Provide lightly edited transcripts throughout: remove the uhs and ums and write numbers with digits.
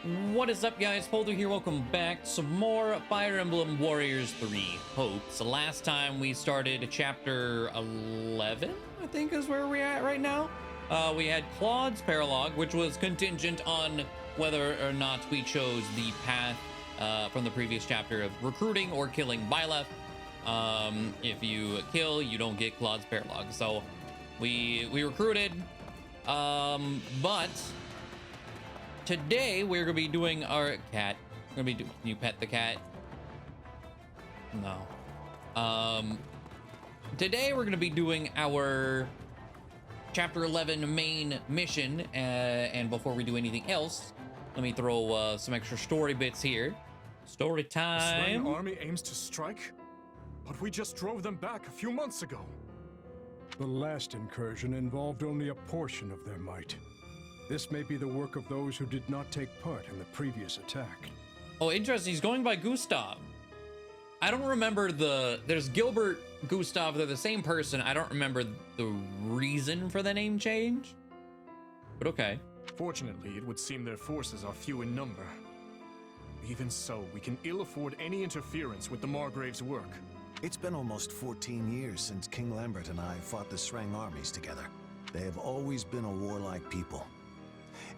What is up, guys? Poledoo here. Welcome back to some more Fire Emblem Warriors 3 Hopes. The last time we started chapter 11, I think is where we're at right now. We had Claude's Paralogue, which was contingent on whether or not we chose the path from the previous chapter of recruiting or killing Byleth. If you kill, you don't get Claude's Paralogue. So we recruited, but today we're gonna be doing our cat. We're gonna be can you pet the cat? No. Today we're gonna be doing our chapter 11 main mission. And before we do anything else, let me throw some extra story bits here. Story time. The slain army aims to strike, but we just drove them back a few months ago. The last incursion involved only a portion of their might. This may be the work of those who did not take part in the previous attack. Oh, interesting. He's going by Gustav. I don't remember there's Gilbert, Gustav. They're the same person. I don't remember the reason for the name change, but okay. Fortunately, it would seem their forces are few in number. Even so, we can ill afford any interference with the Margrave's work. It's been almost 14 years since King Lambert and I fought the Srang armies together. They have always been a warlike people.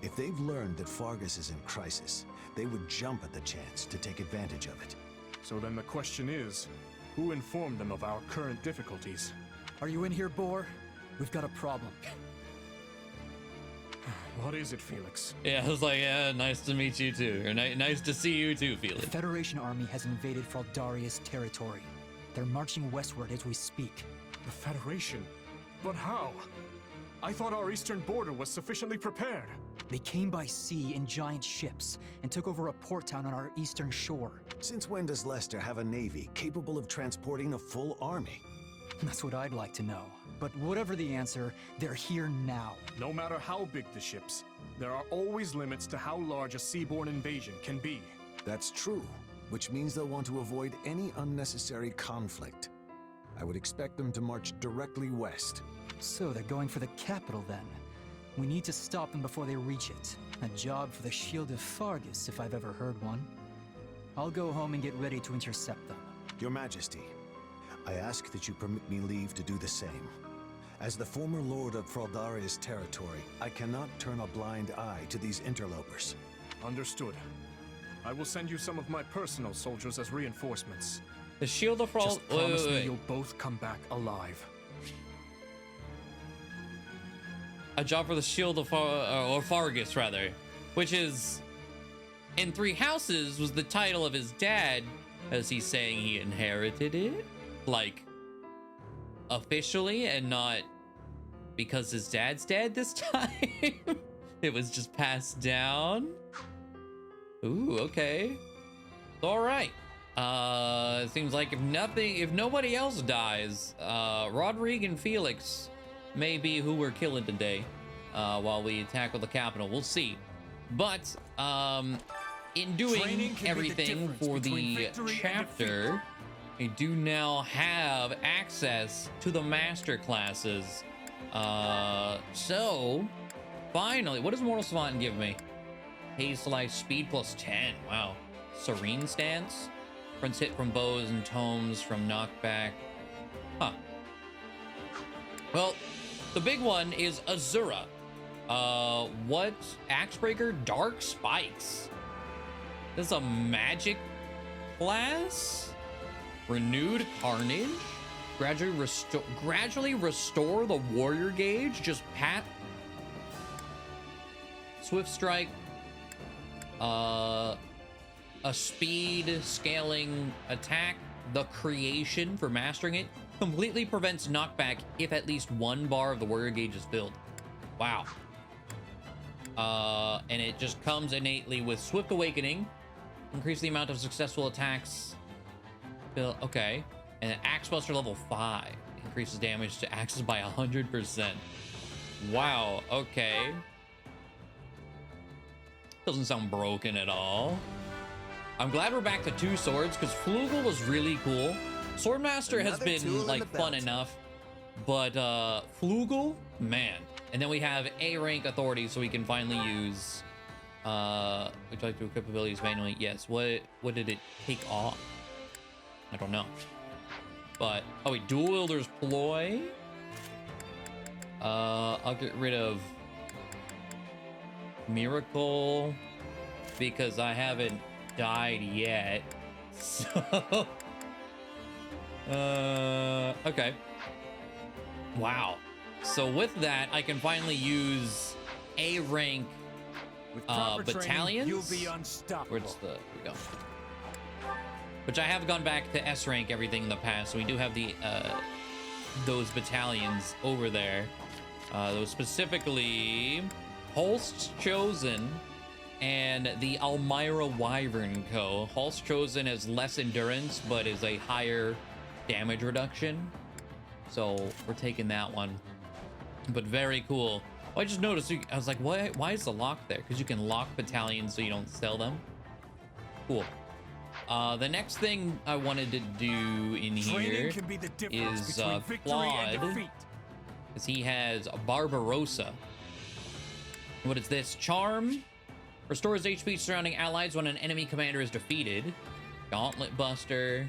If they've learned that Fargus is in crisis, they would jump at the chance to take advantage of it. So then the question is, who informed them of our current difficulties? Are you in here, Boar? We've got a problem. What is it, Felix? Yeah, I was like, yeah, nice to meet you too. Or nice to see you too, Felix. The Federation army has invaded Fraldarius territory. They're marching westward as we speak. The Federation? But how? I thought our eastern border was sufficiently prepared. They came by sea in giant ships and took over a port town on our eastern shore. Since when does Leicester have a navy capable of transporting a full army? That's what I'd like to know. But whatever the answer, they're here now. No matter how big the ships, there are always limits to how large a seaborne invasion can be. That's true, which means they'll want to avoid any unnecessary conflict. I would expect them to march directly west. So they're going for the capital then. We need to stop them before they reach it. A job for the Shield of Fraldarius, if I've ever heard one. I'll go home and get ready to intercept them. Your Majesty, I ask that you permit me leave to do the same. As the former Lord of Fraldarius territory, I cannot turn a blind eye to these interlopers. Understood. I will send you some of my personal soldiers as reinforcements. The Shield of Fraldarius. Just promise me you'll both come back alive. A job for the Shield of or Fargus, rather, which is in Three Houses was the title of his dad. As he's saying he inherited it, like officially, and not because his dad's dead this time. It was just passed down. Ooh, okay. All right. It seems like if nobody else dies, Rodrigue and Felix may be who we're killing today, while we tackle the capital. We'll see. But in doing everything for the chapter, we do now have access to the master classes. So finally, what does Mortal Savant give me? Haste Life, Speed plus 10. Wow. Serene Stance, Prince hit from bows and tomes from knockback. Huh. Well, the big one is Azura. What? Axebreaker, Dark Spikes. This is a magic class. Renewed Carnage. Gradually restore the warrior gauge. Just pat. Swift Strike. A speed scaling attack. The Creation for mastering it. Completely prevents knockback if at least one bar of the warrior gauge is filled. Wow. And it just comes innately with Swift Awakening. Increase the amount of successful attacks. Okay. And Axe Buster level 5. Increases damage to axes by 100%. Wow. Okay. Doesn't sound broken at all. I'm glad we're back to 2 swords, because Flugel was really cool. Swordmaster has been like fun enough, but Flugel, man. And then we have A rank authority, so we can finally use Would you like to equip abilities manually? Yes. What did it take off? I don't know. But oh wait, dual wielder's ploy. I'll get rid of miracle because I haven't died yet. So okay. Wow. So with that, I can finally use A rank battalions. You'll be unstoppable. Where's the? Here we go. Which I have gone back to S rank everything in the past, so we do have the those battalions over there. Those specifically Holst's Chosen and the Almira Wyvern Co. Holst's Chosen has less endurance, but is a higher damage reduction. So we're taking that one. But very cool. Oh, I just noticed, I was like, why is the lock there? Because you can lock battalions so you don't sell them. Cool. The next thing I wanted to do in here is Claude, because he has Barbarossa. What is this? Charm restores HP surrounding allies when an enemy commander is defeated. Gauntlet Buster,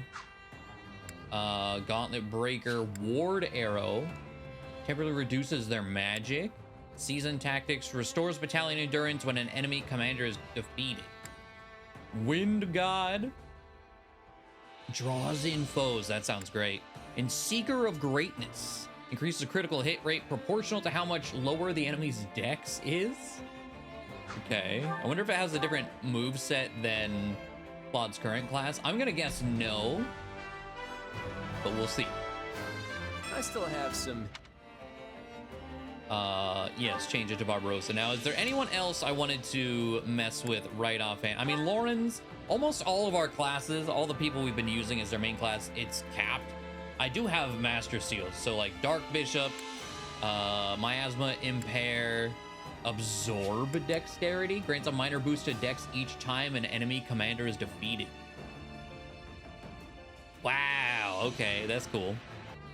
Gauntlet Breaker, Ward Arrow, temporarily reduces their magic. Season Tactics restores battalion endurance when an enemy commander is defeated. Wind God draws in foes. That sounds great. And Seeker of Greatness increases the critical hit rate proportional to how much lower the enemy's dex is. Okay. I wonder if it has a different move set than Claude's current class. I'm gonna guess no, but we'll see. I still have some. Yes, change it to Barbarossa. Now, is there anyone else I wanted to mess with right offhand? I mean, Lauren's, almost all of our classes, all the people we've been using as their main class, it's capped. I do have Master Seals, so like Dark Bishop, Miasma, Impair, Absorb Dexterity, grants a minor boost to Dex each time an enemy commander is defeated. Wow, okay, that's cool.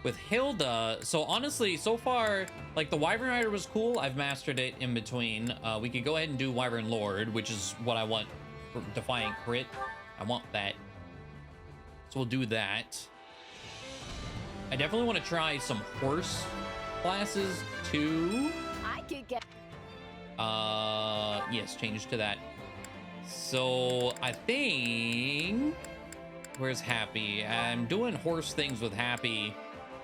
With Hilda, so honestly, so far, like the Wyvern Rider was cool. I've mastered it in between. We could go ahead and do Wyvern Lord, which is what I want for Defiant Crit. I want that. So we'll do that. I definitely want to try some horse classes too. I could get. Yes, change to that. So I think, where's Happy? I'm doing horse things with Happy.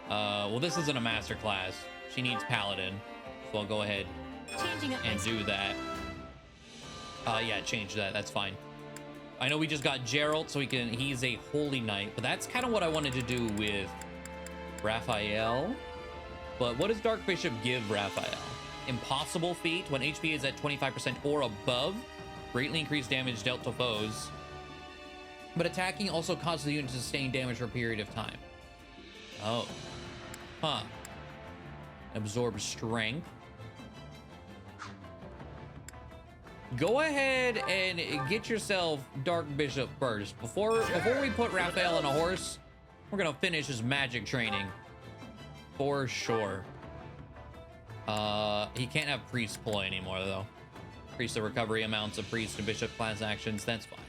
Well, this isn't a master class. She needs Paladin. So I'll go ahead and do that. Yeah, change that. That's fine. I know we just got Geralt, so he's a Holy Knight, but that's kind of what I wanted to do with Raphael. But what does Dark Bishop give Raphael? Impossible feat when HP is at 25% or above. Greatly increased damage dealt to foes. But attacking also causes the unit to sustain damage for a period of time. Oh. Huh. Absorb strength. Go ahead and get yourself Dark Bishop first. Before we put Raphael on a horse, we're gonna finish his magic training. For sure. He can't have priest ploy anymore though. Increase the recovery amounts of priest and bishop class actions. That's fine.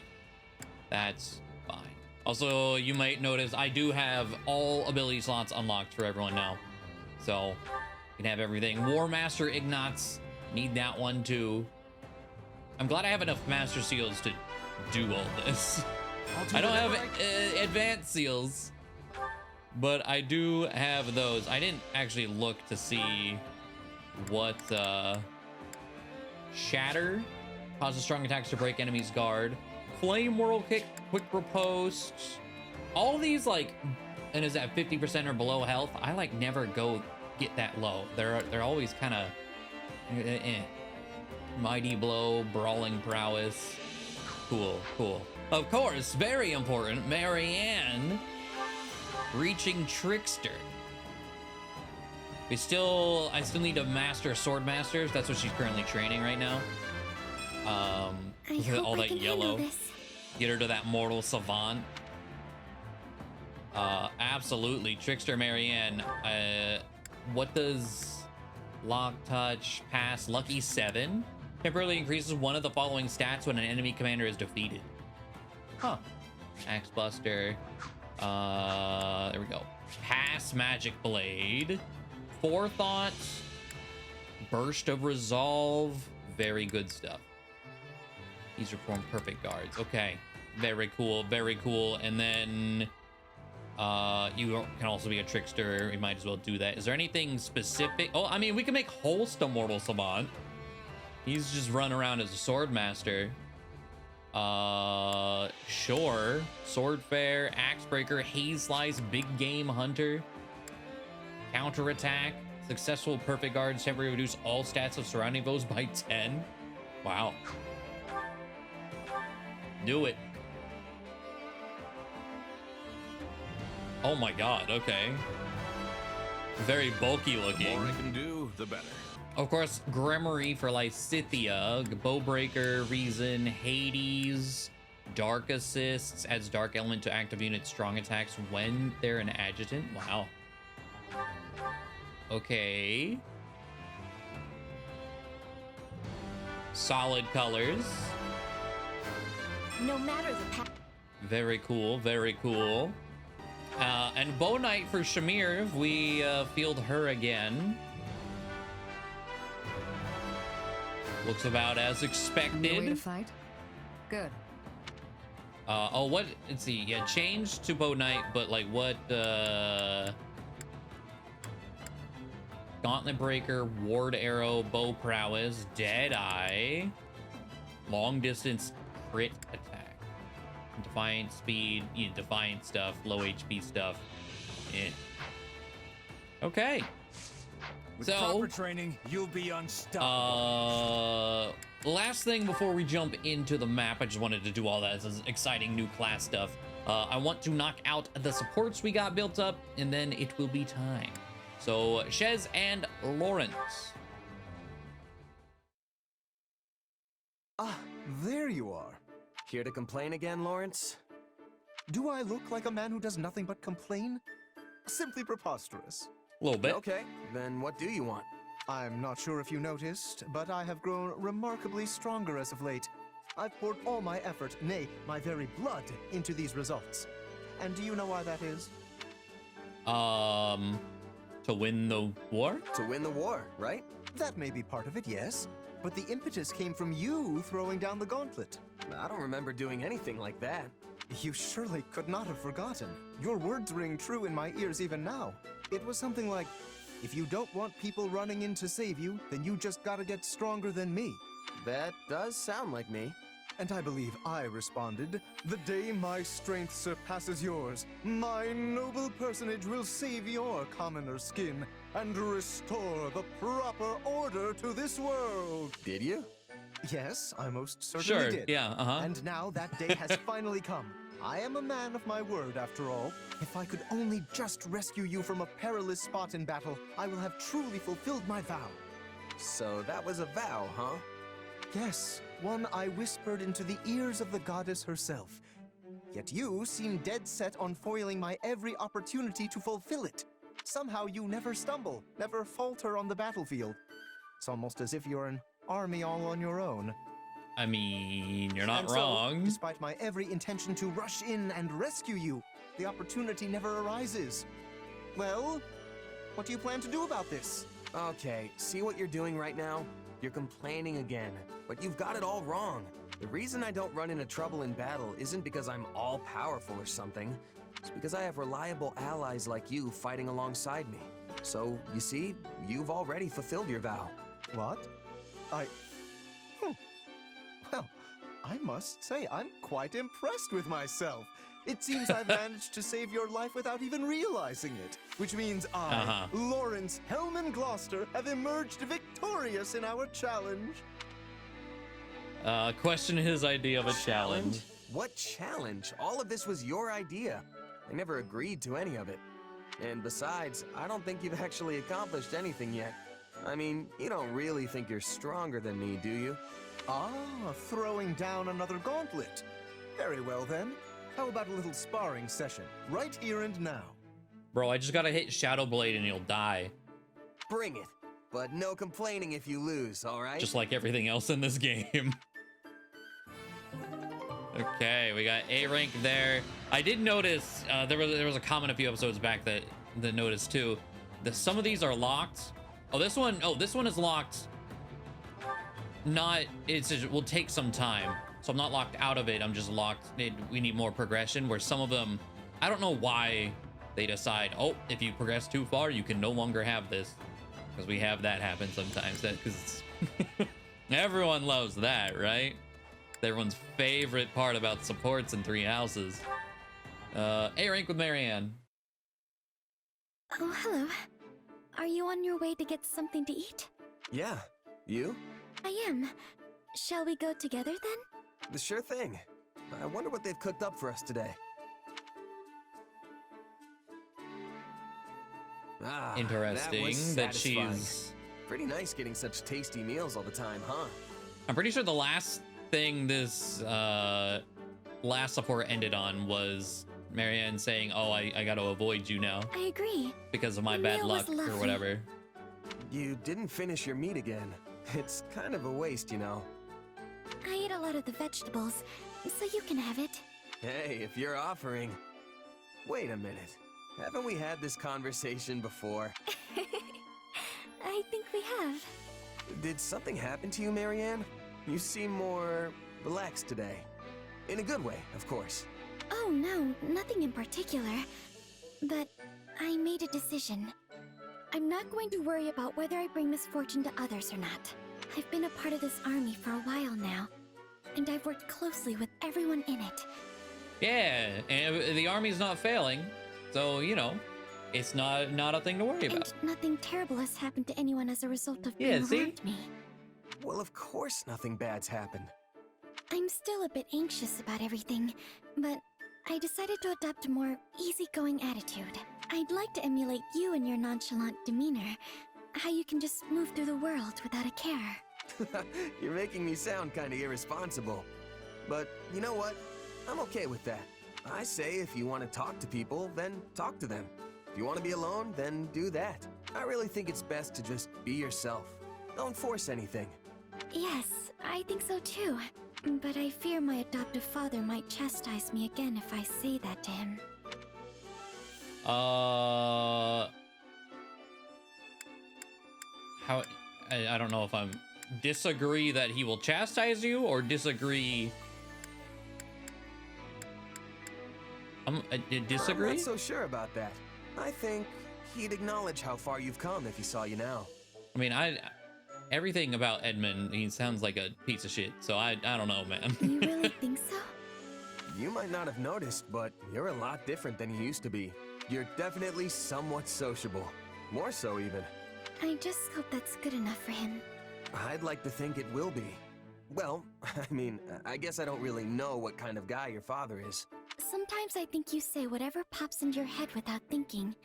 That's fine. Also, you might notice I do have all ability slots unlocked for everyone now. So, you can have everything. War Master Ignatz, need that one too. I'm glad I have enough Master Seals to do all this. I don't have advanced seals, but I do have those. I didn't actually look to see what Shatter causes strong attacks to break enemies' guard. Flame Whirl Kick, Quick Riposte. All these like, and is at 50% or below health. I like never go get that low. They're always kind of Mighty Blow, Brawling Prowess. Cool, cool. Of course, very important, Marianne reaching Trickster. I still need to master Sword Masters. That's what she's currently training right now. All that yellow. Get her to that Mortal Savant. Absolutely, Trickster Marianne. What does Lock Touch pass? Lucky 7. Temporarily increases one of the following stats when an enemy commander is defeated. Huh. Axe Buster. There we go. Pass Magic Blade. Forethought. Burst of Resolve. Very good stuff. These are form perfect guards. Okay. Very cool. Very cool. And then you can also be a trickster. You might as well do that. Is there anything specific? Oh, I mean, we can make Holst a Mortal Savant. He's just run around as a sword master. Sure. Sword Fair, Axe Breaker, Haze Slice, Big Game Hunter. Counterattack. Successful perfect guards temporarily reduce all stats of surrounding foes by 10. Wow. Do it. Oh my god, okay. Very bulky looking. The more I can do, the better. Of course, Grimory for Lysithea, Bowbreaker, Reason, Hades, Dark Assists, adds Dark Element to active unit strong attacks when they're an adjutant. Wow. Okay. Solid colors. No matter the path. Very cool, very cool. And Bow Knight for Shamir, if we field her again. Looks about as No way to expected. fight? Good. Oh, what? Let's see. Yeah, change to Bow Knight, but like what? Gauntlet Breaker, Ward Arrow, Bow Prowess, Deadeye, Long Distance Crit Attack, Defiant Speed, you know, Defiant stuff, low HP stuff. Eh. Okay. With So, proper training, you'll be unstoppable. last thing before we jump into the map, I just wanted to do all that as exciting new class stuff. I want to knock out the supports we got built up, and then it will be time. So, Shez and Lawrence. Ah, there you are. Here to complain again, Lawrence? Do I look like a man who does nothing but complain? Simply preposterous. A little bit. Okay, then what do you want? I'm not sure if you noticed, but I have grown remarkably stronger as of late. I've poured all my effort, nay, my very blood, into these results. And do you know why that is? To win the war? To win the war, right? That may be part of it, yes. But the impetus came from you throwing down the gauntlet. I don't remember doing anything like that. You surely could not have forgotten. Your words ring true in my ears even now. It was something like, if you don't want people running in to save you, then you just gotta get stronger than me. That does sound like me. And I believe I responded, the day my strength surpasses yours, my noble personage will save your commoner skin and restore the proper order to this world. Did you? Yes, I most certainly Sure, did. yeah, And now that day has finally come. I am a man of my word, after all. If I could only just rescue you from a perilous spot in battle, I will have truly fulfilled my vow. So that was a vow, huh? Yes, one I whispered into the ears of the goddess herself. Yet you seem dead set on foiling my every opportunity to fulfill it. Somehow you never stumble, never falter on the battlefield. It's almost as if you're an army all on your own. I mean, you're not And so, wrong. despite my every intention to rush in and rescue you, the opportunity never arises. Well, what do you plan to do about this? Okay, see what you're doing right now? You're complaining again, but you've got it all wrong. The reason I don't run into trouble in battle isn't because I'm all-powerful or something. It's because I have reliable allies like you fighting alongside me. So, you see, you've already fulfilled your vow. What? Well, I must say, I'm quite impressed with myself. It seems I've managed to save your life without even realizing it. Which means I, Lawrence Hellman Gloucester, have emerged victorious in our challenge. Question his idea of a challenge. What challenge? All of this was your idea. I never agreed to any of it. And besides, I don't think you've actually accomplished anything yet. I mean, you don't really think you're stronger than me, do you? Ah, throwing down another gauntlet. Very well then. How about a little sparring session, right here and now? Bro, I just gotta hit Shadow Blade and you'll die. Bring it. but no complaining if you lose, all right? Just like everything else in this game. Okay, we got A rank there. I did notice there was a comment a few episodes back that noticed too. That some of these are locked. This one is locked. It will take some time. So I'm not locked out of it. I'm just locked. We need more progression. Where some of them, I don't know why they decide, oh, if you progress too far, you can no longer have this. Because we have that happen sometimes. Because everyone loves that, right? Everyone's favorite part about supports in Three Houses. A rank with Marianne. Oh, hello. Are you on your way to get something to eat? Yeah. You? I am. Shall we go together then? The sure thing. I wonder what they've cooked up for us today. Interesting that satisfying. she's... Pretty nice getting such tasty meals all the time, huh? I'm pretty sure the last thing this last support ended on was Marianne saying, oh, I gotta avoid you now. I agree. Because of my The bad meal luck was or lovely. whatever. You didn't finish your meat again. It's kind of a waste, you know. I ate a lot of the vegetables, so you can have it. Hey, if you're offering... Wait a minute. Haven't we had this conversation before? I think we have. Did something happen to you, Marianne? You seem more relaxed today. In a good way, of course. Oh no, nothing in particular. But I made a decision. I'm not going to worry about whether I bring misfortune to others or not. I've been a part of this army for a while now, and I've worked closely with everyone in it. Yeah, and the army's not failing, so, you know, it's not a thing to worry about. And nothing terrible has happened to anyone as a result of being around me. Well, of course nothing bad's happened. I'm still a bit anxious about everything, but I decided to adopt a more easygoing attitude. I'd like to emulate you and your nonchalant demeanor. How you can just move through the world without a care. You're making me sound kind of irresponsible. But you know what? I'm okay with that. I say if you want to talk to people, then talk to them. If you want to be alone, then do that. I really think it's best to just be yourself. Don't force anything. Yes, I think so too. But I fear my adoptive father might chastise me again if I say that to him. I don't know if I'm disagree that he will chastise you or disagree. Disagree? I'm not so sure about that. I think he'd acknowledge how far you've come if he saw you now. I mean, everything about Edmund, he sounds like a piece of shit. So I don't know, man. You really think so? You might not have noticed, but you're a lot different than you used to be. You're definitely somewhat sociable. More so, even. I just hope that's good enough for him. I'd like to think it will be. Well, I mean, I guess I don't really know what kind of guy your father is. Sometimes I think you say whatever pops into your head without thinking.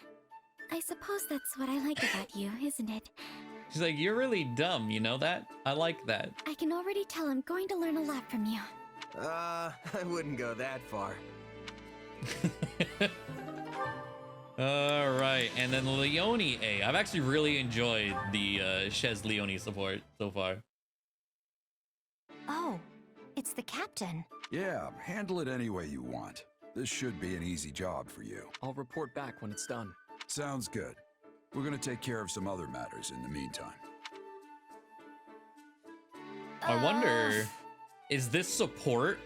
I suppose that's what I like about you, isn't it? She's like, you're really dumb, you know that? I like that. I can already tell I'm going to learn a lot from you. I wouldn't go that far. All right, and then Leone A. I've actually really enjoyed the Shez Leone support so far. Oh, it's the captain. Yeah, handle it any way you want. This should be an easy job for you. I'll report back when it's done. Sounds good. We're gonna take care of some other matters in the meantime. I wonder, is this support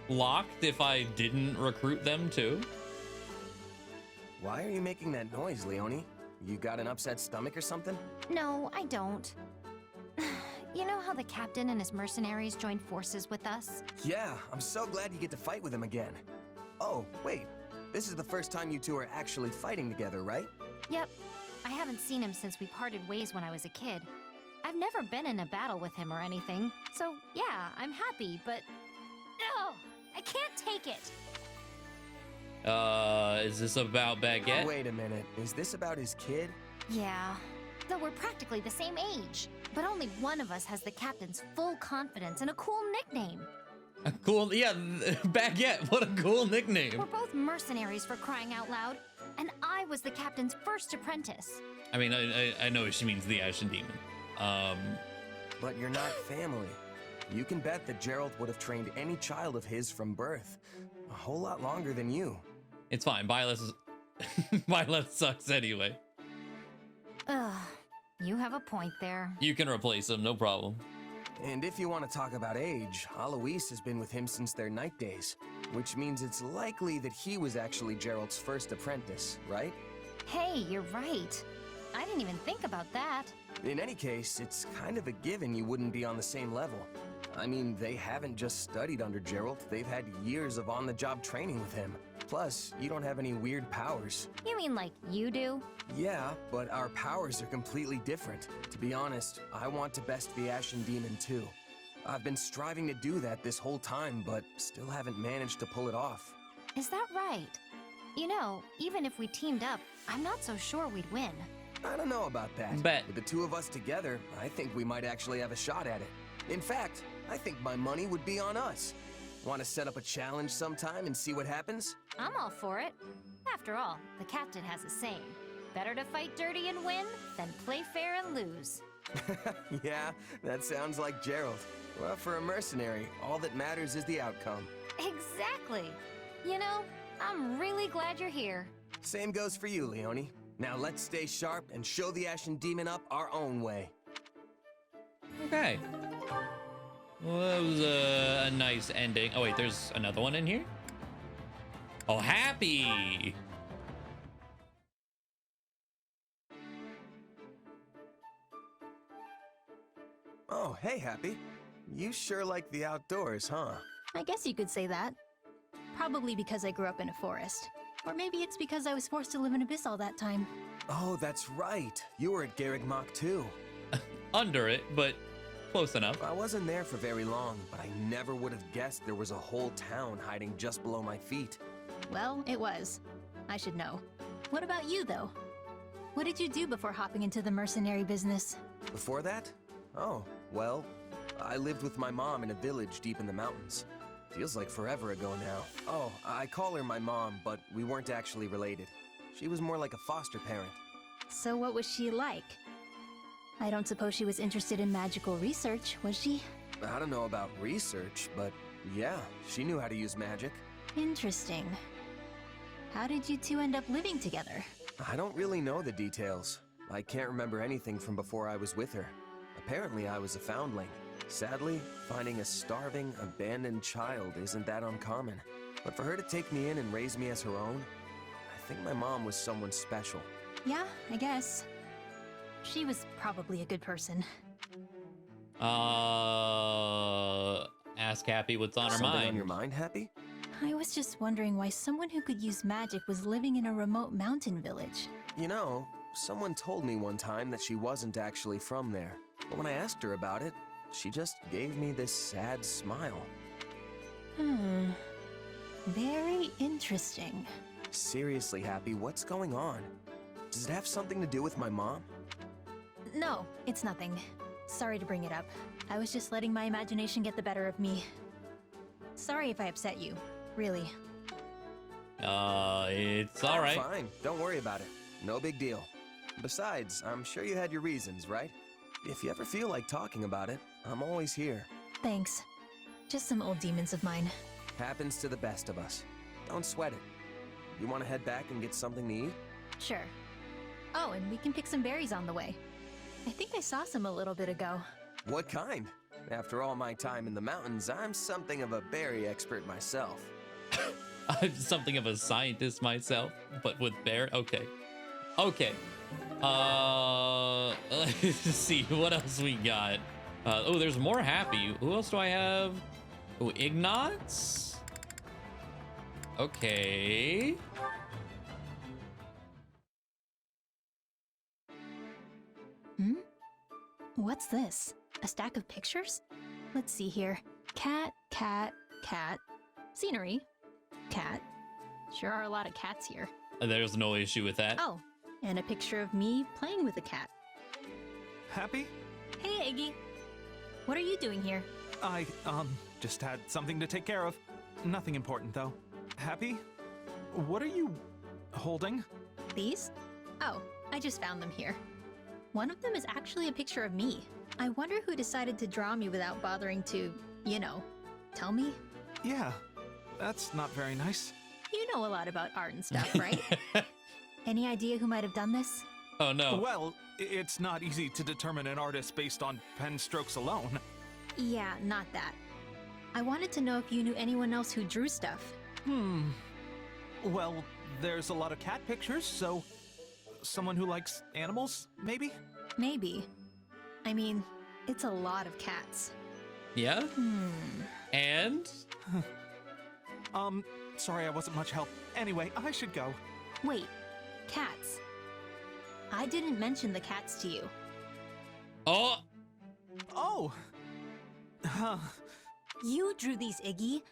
locked if I didn't recruit them too? Why are you making that noise, Leone? You got an upset stomach or something? No, I don't. You know how the captain and his mercenaries joined forces with us? Yeah, I'm so glad you get to fight with him again. Oh, wait. This is the first time you two are actually fighting together, right? Yep. I haven't seen him since we parted ways when I was a kid. I've never been in a battle with him or anything, so yeah, I'm happy, but... No! I can't take it! Is this about Baguette? Wait a minute. Is this about his kid? Yeah. Though we're practically the same age. But only one of us has the captain's full confidence and a cool nickname. A cool, yeah, Baguette, what a cool nickname. We're both mercenaries for crying out loud. and I was the captain's first apprentice. I mean, I know she means the Ashen Demon. But you're not family. You can bet that Gerald would have trained any child of his from birth. A whole lot longer than you. It's fine. Byleth Byleth sucks anyway. Ugh, you have a point there. You can replace him, no problem. And if you want to talk about age, Alois has been with him since their night days, which means it's likely that he was actually Gerald's first apprentice, right? Hey, you're right. I didn't even think about that. In any case, it's kind of a given you wouldn't be on the same level. I mean, they haven't just studied under Gerald, they've had years of on-the-job training with him. Plus, you don't have any weird powers. You mean like you do? Yeah, but our powers are completely different. To be honest, I want to best the Ashen Demon too. I've been striving to do that this whole time, but still haven't managed to pull it off. Is that right? You know, even if we teamed up, I'm not so sure we'd win. I don't know about that. Bet. With the two of us together, I think we might actually have a shot at it. In fact, I think my money would be on us. Want to set up a challenge sometime and see what happens? I'm all for it. After all, the captain has a saying. Better to fight dirty and win than play fair and lose. Yeah, that sounds like Gerald. Well, for a mercenary, all that matters is the outcome. Exactly. You know, I'm really glad you're here. Same goes for you, Leonie. Now let's stay sharp and show the Ashen Demon up our own way. Okay. Well, that was a nice ending. Oh wait, there's another one in here? Oh, Happy! Oh, hey, Happy. You sure like the outdoors, huh? I guess you could say that. Probably because I grew up in a forest. Or maybe it's because I was forced to live in Abyss all that time. Oh, that's right. You were at Garrigmach too. Under it, but close enough. I wasn't there for very long, but I never would have guessed there was a whole town hiding just below my feet. Well, it was. I should know. What about you, though? What did you do before hopping into the mercenary business? Before that? Oh, well, I lived with my mom in a village deep in the mountains. Feels like forever ago now. Oh, I call her my mom, but we weren't actually related. She was more like a foster parent. So what was she like? I don't suppose she was interested in magical research, was she? I don't know about research, but yeah, she knew how to use magic. Interesting. How did you two end up living together? I don't really know the details. I can't remember anything from before I was with her. Apparently I was a foundling. Sadly, finding a starving, abandoned child isn't that uncommon. But for her to take me in and raise me as her own, I think my mom was someone special. Yeah, I guess. She was probably a good person. Ask Happy what's on her Something mind. on your mind, Happy? I was just wondering why someone who could use magic was living in a remote mountain village. You know, someone told me one time that she wasn't actually from there. But when I asked her about it, she just gave me this sad smile. Very interesting. Seriously, Happy, what's going on? Does it have something to do with my mom? No, it's nothing. Sorry to bring it up. I was just letting my imagination get the better of me. Sorry if I upset you. Really. It's alright. Fine, don't worry about it. No big deal. Besides, I'm sure you had your reasons, right? If you ever feel like talking about it, I'm always here. Thanks. Just some old demons of mine. Happens to the best of us. Don't sweat it. You want to head back and get something to eat? Sure. Oh, and we can pick some berries on the way. I think I saw some a little bit ago. What kind? After all my time in the mountains, I'm something of a berry expert myself. I'm something of a scientist myself, but with bear. Okay. Okay. Let's see what else we got. Oh, there's more Happy. Who else do I have? Oh, Ignatz. Okay. What's this? A stack of pictures? Let's see here. Cat, cat, cat. Scenery. Cat. Sure are a lot of cats here. There's no issue with that. Oh, and a picture of me playing with a cat. Happy? Hey, Iggy. What are you doing here? I, just had something to take care of. Nothing important, though. Happy? What are you holding? These? Oh, I just found them here. One of them is actually a picture of me. I wonder who decided to draw me without bothering to, you know, tell me? Yeah, that's not very nice. You know a lot about art and stuff, right? Any idea who might have done this? Oh no. Well, it's not easy to determine an artist based on pen strokes alone. Yeah, not that. I wanted to know if you knew anyone else who drew stuff. Well, there's a lot of cat pictures, so someone who likes animals, maybe? Maybe. I mean, it's a lot of cats. Yeah? And? Sorry I wasn't much help. Anyway, I should go. Wait, cats. I didn't mention the cats to you. Oh! Oh! Huh. You drew these, Iggy.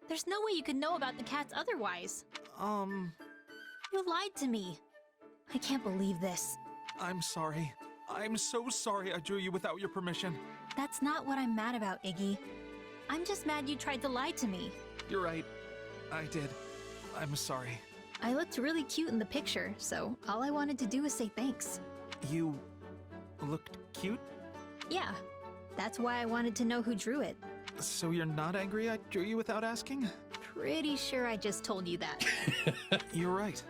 There's no way you could know about the cats otherwise. You lied to me. I can't believe this. I'm sorry. I'm so sorry I drew you without your permission. That's not what I'm mad about, Iggy. I'm just mad you tried to lie to me. You're right. I did. I'm sorry. I looked really cute in the picture, so all I wanted to do was say thanks. You looked cute? Yeah, that's why I wanted to know who drew it. So you're not angry I drew you without asking? Pretty sure I just told you that. You're right.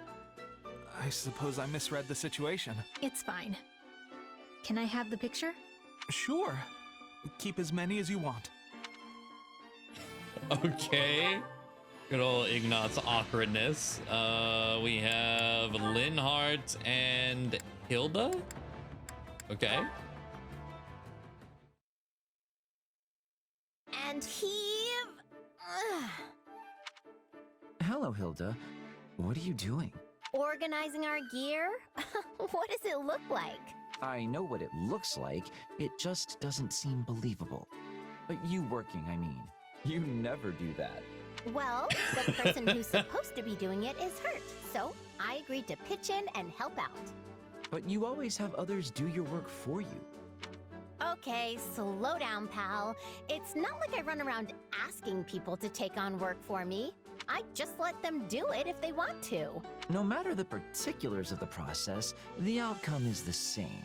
I suppose I misread the situation. It's fine. Can I have the picture? Sure. Keep as many as you want. Okay. Good old Ignat's awkwardness. We have Linhardt and Hilda. Okay. And heave. Hello, Hilda. What are you doing? Organizing our gear? What does it look like? I know what it looks like. It just doesn't seem believable. You working, I mean. You never do that. Well, the person who's supposed to be doing it is hurt, so I agreed to pitch in and help out. But you always have others do your work for you. Okay, slow down, pal. It's not like I run around asking people to take on work for me. I just let them do it if they want to. No matter the particulars of the process, the outcome is the same.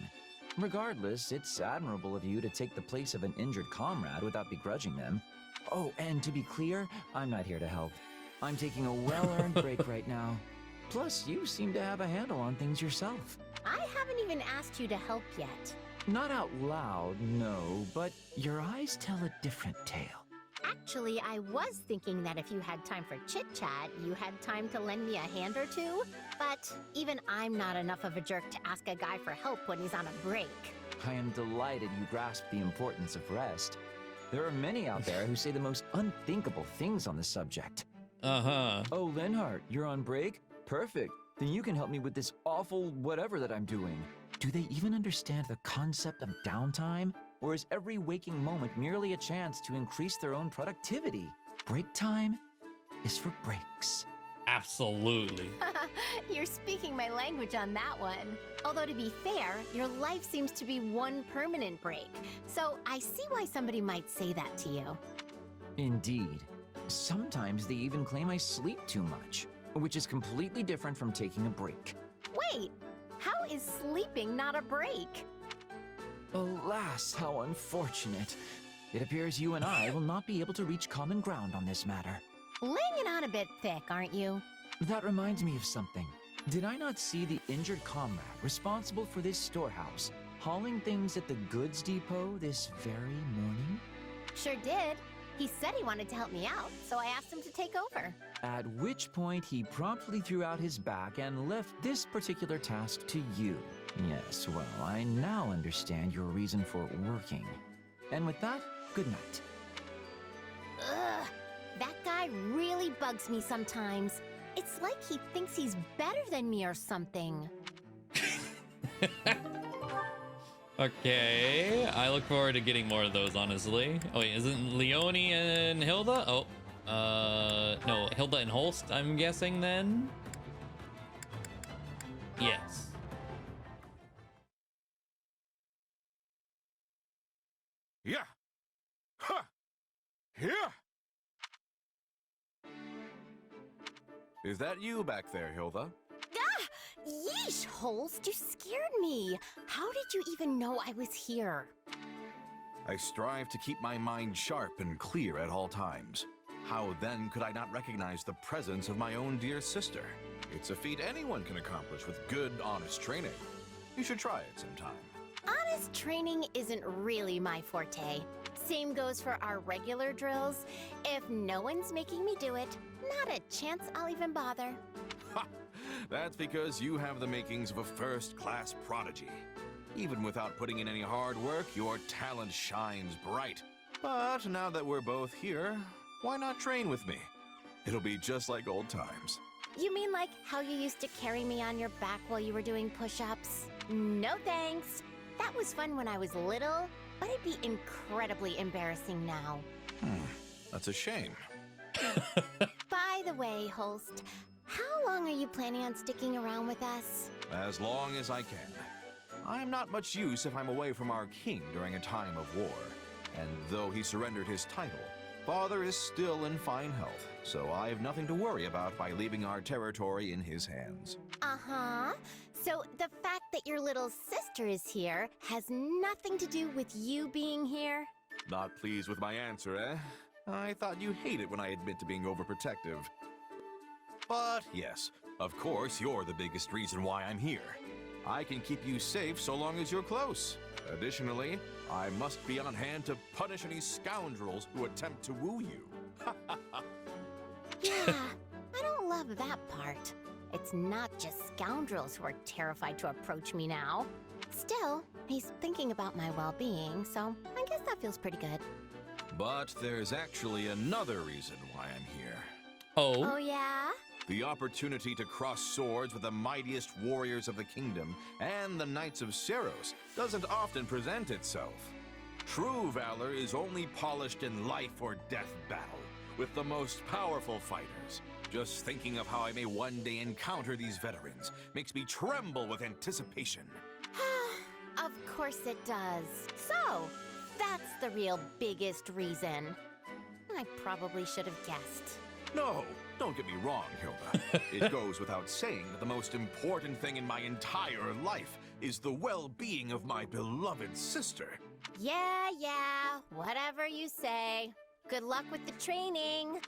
Regardless, it's admirable of you to take the place of an injured comrade without begrudging them. Oh, and to be clear, I'm not here to help. I'm taking a well-earned break right now. Plus, you seem to have a handle on things yourself. I haven't even asked you to help yet. Not out loud, no, but your eyes tell a different tale. Actually, I was thinking that if you had time for chit-chat, you had time to lend me a hand or two. But even I'm not enough of a jerk to ask a guy for help when he's on a break. I am delighted you grasp the importance of rest. There are many out there who say the most unthinkable things on the subject. Uh-huh. Oh, Linhardt, you're on break? Perfect. Then you can help me with this awful whatever that I'm doing. Do they even understand the concept of downtime? Or is every waking moment merely a chance to increase their own productivity? Break time is for breaks. Absolutely. You're speaking my language on that one. Although to be fair, your life seems to be one permanent break. So I see why somebody might say that to you. Indeed. Sometimes they even claim I sleep too much, which is completely different from taking a break. Wait, how is sleeping not a break? Alas, how unfortunate. It appears you and I will not be able to reach common ground on this matter. Laying it on a bit thick, aren't you? That reminds me of something. Did I not see the injured comrade responsible for this storehouse hauling things at the goods depot this very morning? Sure did. He said he wanted to help me out, so I asked him to take over. At which point he promptly threw out his back and left this particular task to you. Yes, well, I now understand your reason for working. And with that, good night. Ugh, that guy really bugs me sometimes. It's like he thinks he's better than me or something. Okay, I look forward to getting more of those, honestly. Oh wait, isn't Leone and Hilda? Oh, no, Hilda and Holst, I'm guessing then? Yes. Yeah. Huh. Yeah. Is that you back there, Hilda? Ah! Yeesh, Holst, you scared me. How did you even know I was here? I strive to keep my mind sharp and clear at all times. How then could I not recognize the presence of my own dear sister? It's a feat anyone can accomplish with good, honest training. You should try it sometime. Honest training isn't really my forte. Same goes for our regular drills. If no one's making me do it, not a chance I'll even bother. Ha! That's because you have the makings of a first-class prodigy. Even without putting in any hard work, your talent shines bright. But now that we're both here, why not train with me? It'll be just like old times. You mean like how you used to carry me on your back while you were doing push-ups? No thanks. That was fun when I was little, but it'd be incredibly embarrassing now. That's a shame. By the way, Holst, how long are you planning on sticking around with us? As long as I can. I'm not much use if I'm away from our king during a time of war. And though he surrendered his title, Father is still in fine health, so I have nothing to worry about by leaving our territory in his hands. Uh-huh. So the fact that your little sister is here has nothing to do with you being here? Not pleased with my answer, eh? I thought you hate it when I admit to being overprotective. But yes, of course you're the biggest reason why I'm here. I can keep you safe so long as you're close. Additionally, I must be on hand to punish any scoundrels who attempt to woo you. Yeah, I don't love that part. It's not just scoundrels who are terrified to approach me now. Still, he's thinking about my well-being, so I guess that feels pretty good. But there's actually another reason why I'm here. Oh? Oh, yeah? The opportunity to cross swords with the mightiest warriors of the kingdom and the Knights of Seros doesn't often present itself. True valor is only polished in life or death battle, with the most powerful fighters. Just thinking of how I may one day encounter these veterans makes me tremble with anticipation. Of course it does. So, that's the real biggest reason. I probably should have guessed. No, don't get me wrong, Hilda. It goes without saying that the most important thing in my entire life is the well-being of my beloved sister. Yeah, whatever you say. Good luck with the training.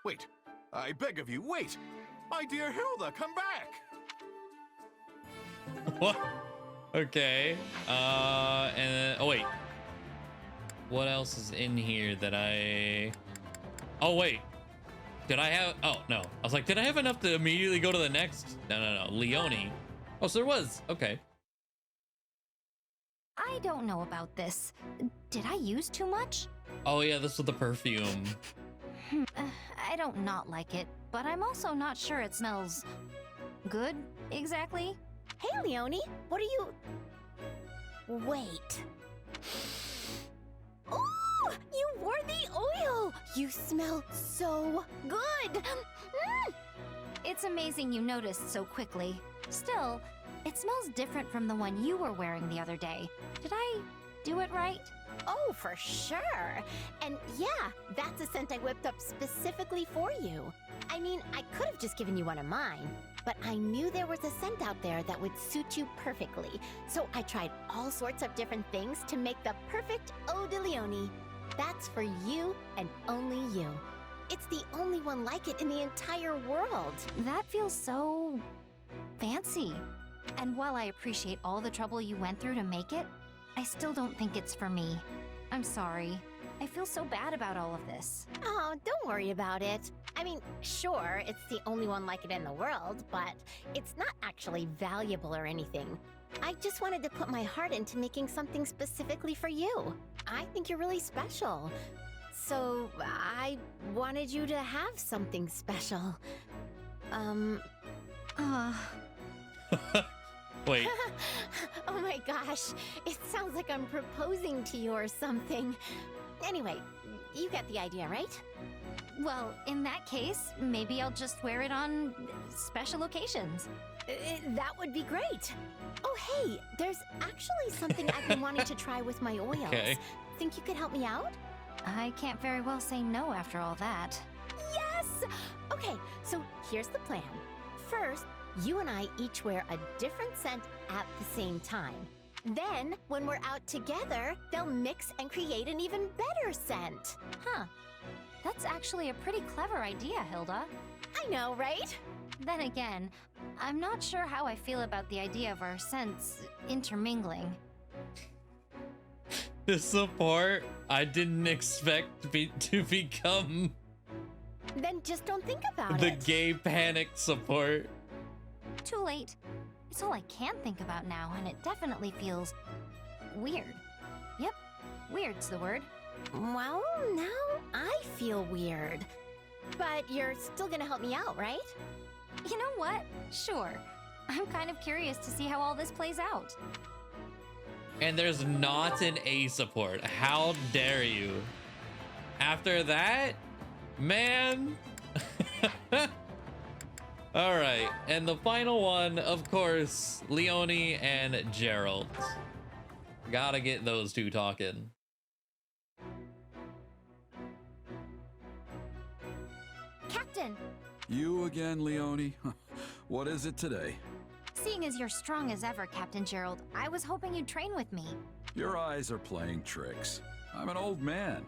Wait, I beg of you, wait! My dear Hilda, come back! What? Okay. And oh wait. What else is in here that I... Oh wait. Did I have... Oh no. I was like, did I have enough to immediately go to the next? No. Leone. Oh, so there was. Okay. I don't know about this. Did I use too much? Oh yeah, this was the perfume. I don't not like it, but I'm also not sure it smells good, exactly. Hey, Leone, what are you... Wait. Ooh, you wore the oil! You smell so good! It's amazing you noticed so quickly. Still, it smells different from the one you were wearing the other day. Did I do it right? Oh, for sure. And yeah, that's a scent I whipped up specifically for you. I mean, I could have just given you one of mine, but I knew there was a scent out there that would suit you perfectly. So I tried all sorts of different things to make the perfect Eau de Leone. That's for you and only you. It's the only one like it in the entire world. That feels so... fancy. And while I appreciate all the trouble you went through to make it, I still don't think it's for me. I'm sorry. I feel so bad about all of this. Oh, don't worry about it. I mean, sure, it's the only one like it in the world, but it's not actually valuable or anything. I just wanted to put my heart into making something specifically for you. I think you're really special. So, I wanted you to have something special. Wait. Oh my gosh, it sounds like I'm proposing to you or something. Anyway, you get the idea, right? Well, in that case, maybe I'll just wear it on special occasions. That would be great. Oh hey, there's actually something I've been wanting to try with my oils. Okay. Think you could help me out? I can't very well say no after all that. Yes! Okay, so here's the plan. First, you and I each wear a different scent at the same time. Then, when we're out together, they'll mix and create an even better scent. Huh. That's actually a pretty clever idea, Hilda. I know, right? Then again, I'm not sure how I feel about the idea of our scents intermingling. The support I didn't expect to become Then just don't think about the it. gay panic support. Too late. It's all I can think about now, and it definitely feels weird. Yep, weird's the word. Well, now I feel weird. But you're still gonna help me out, right? You know what? Sure. I'm kind of curious to see how all this plays out. And there's not an A support. How dare you? After that, man. All right, and the final one, of course, Leone and Gerald. Gotta get those two talking. Captain, You again, Leone? What is it today? seeing as you're strong as ever, Captain Gerald, I was hoping you'd train with me. Your eyes are playing tricks. I'm an old man.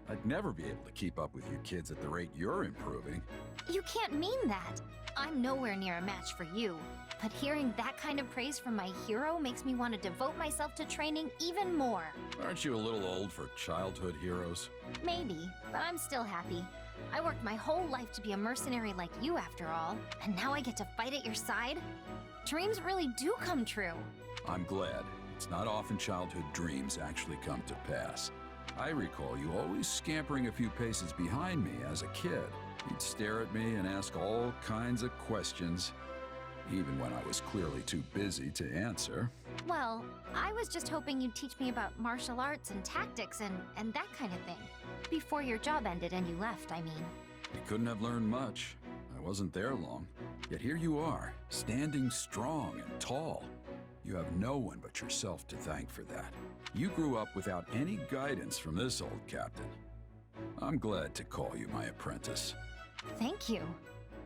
I'd never be able to keep up with you kids at the rate you're improving. You can't mean that. I'm nowhere near a match for you. But hearing that kind of praise from my hero makes me want to devote myself to training even more. Aren't you a little old for childhood heroes? Maybe, but I'm still happy. I worked my whole life to be a mercenary like you after all, and now I get to fight at your side? Dreams really do come true. I'm glad. It's not often childhood dreams actually come to pass. I recall you always scampering a few paces behind me as a kid. You'd stare at me and ask all kinds of questions, even when I was clearly too busy to answer. Well, I was just hoping you'd teach me about martial arts and tactics and that kind of thing. Before your job ended and you left, I mean. You couldn't have learned much. I wasn't there long. Yet here you are, standing strong and tall. You have no one but yourself to thank for that. You grew up without any guidance from this old captain. I'm glad to call you my apprentice. Thank you.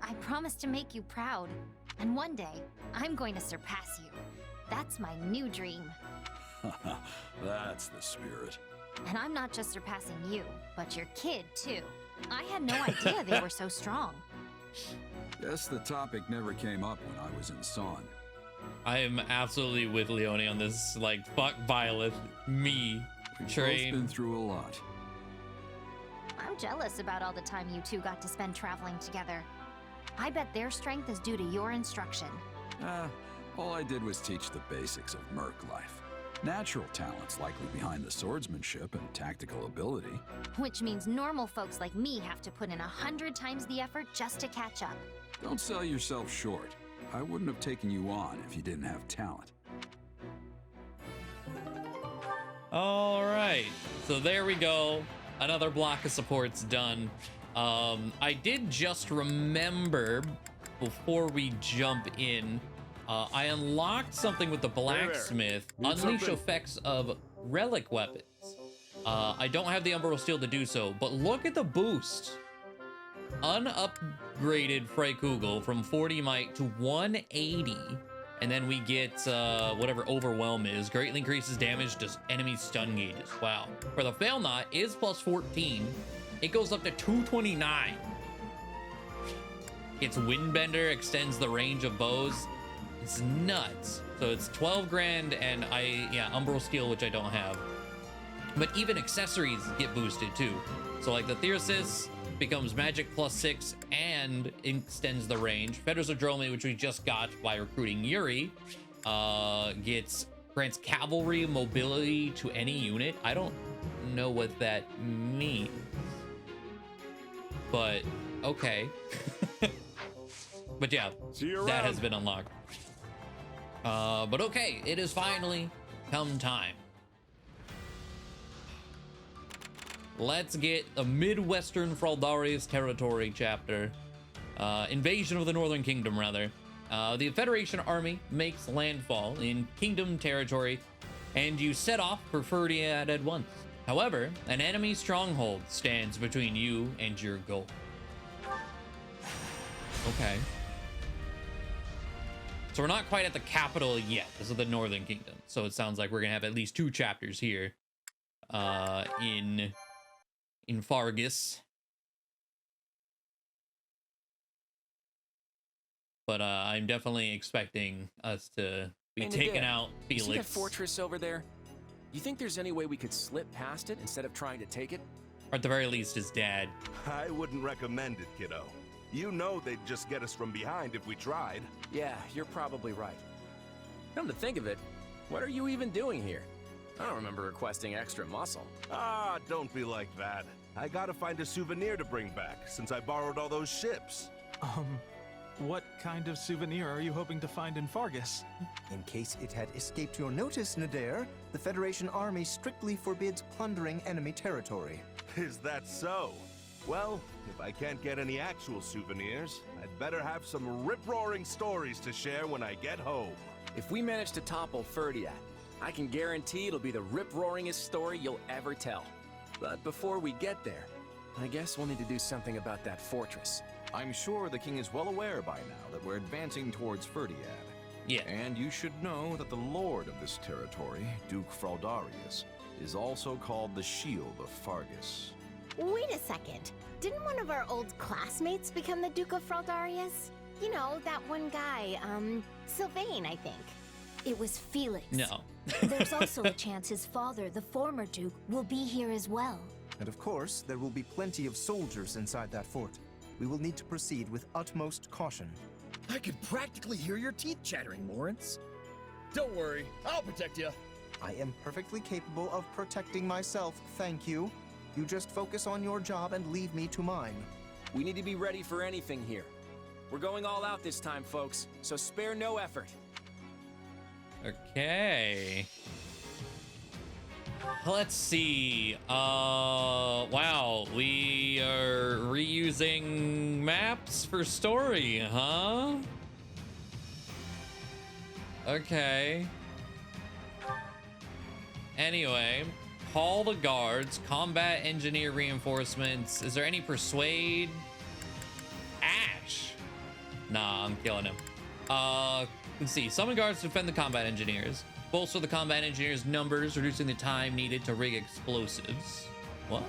I promise to make you proud. And one day, I'm going to surpass you. That's my new dream. That's the spirit. And I'm not just surpassing you, but your kid, too. I had no idea they were so strong. Guess the topic never came up when I was in Son. I am absolutely with Leone on this. Like, fuck Violet, me, We've train. both been through a lot. I'm jealous about all the time you two got to spend traveling together. I bet their strength is due to your instruction. All I did was teach the basics of merc life. Natural talents likely behind the swordsmanship and tactical ability. Which means normal folks like me have to put in 100 times the effort just to catch up. Don't sell yourself short. I wouldn't have taken you on if you didn't have talent. All right, so there we go. Another block of supports done. I did just remember before we jump in, I unlocked something with the blacksmith. Unleash effects of relic weapons. I don't have the Umbral Steel to do so, but look at the boost. Unupgraded Freykugel from 40 might to 180. And then we get whatever Overwhelm is. Greatly increases damage to enemy stun gauges. Wow. For the Fail Knot is plus 14. It goes up to 229. Its Windbender extends the range of bows. It's nuts. So it's 12 grand and Umbral Steel, which I don't have. But even accessories get boosted too. So like the Theosis becomes magic +6 and extends the range. Fetters of Dromi, which we just got by recruiting Yuri, grants cavalry mobility to any unit. I don't know what that means, but okay. But yeah, that has been unlocked. But okay, it is finally come time. Let's get a Midwestern Fraldarius territory chapter. Invasion of the Northern Kingdom, rather. The Federation army makes landfall in Kingdom territory, and you set off for Ferdinand at once. However, an enemy stronghold stands between you and your goal. Okay. So we're not quite at the capital yet. This is the Northern Kingdom. So it sounds like we're gonna have at least 2 chapters here in Fargus. But I'm definitely expecting us to be taking out Felix. See that fortress over there? You think there's any way we could slip past it instead of trying to take it? Or at the very least, his dad. I wouldn't recommend it, kiddo. You know they'd just get us from behind if we tried. Yeah, you're probably right. Come to think of it, what are you even doing here? I don't remember requesting extra muscle. Ah, don't be like that. I gotta find a souvenir to bring back, since I borrowed all those ships. What kind of souvenir are you hoping to find in Fargus? In case it had escaped your notice, Nadir, the Federation Army strictly forbids plundering enemy territory. Is that so? Well, if I can't get any actual souvenirs, I'd better have some rip-roaring stories to share when I get home. If we manage to topple Ferdiad, I can guarantee it'll be the rip-roaringest story you'll ever tell. But before we get there, I guess we'll need to do something about that fortress. I'm sure the king is well aware by now that we're advancing towards Ferdiad. Yeah. And you should know that the lord of this territory, Duke Fraldarius, is also called the Shield of Fargus. Wait a second. Didn't one of our old classmates become the Duke of Fraldarius? You know, that one guy, Sylvain, I think. It was Felix. No. There's also a chance his father, the former Duke, will be here as well. And of course, there will be plenty of soldiers inside that fort. We will need to proceed with utmost caution. I could practically hear your teeth chattering, Lawrence. Don't worry, I'll protect you. I am perfectly capable of protecting myself, thank you. You just focus on your job and leave me to mine. We need to be ready for anything here. We're going all out this time, folks, so spare no effort. Okay. Let's see. Wow, we are reusing maps for story, huh? Okay. Anyway, call the guards, combat engineer reinforcements. Is there any persuade? Ash. Nah, I'm killing him. Let's see. Summon guards to defend the combat engineers. Bolster the combat engineers' numbers, reducing the time needed to rig explosives. What?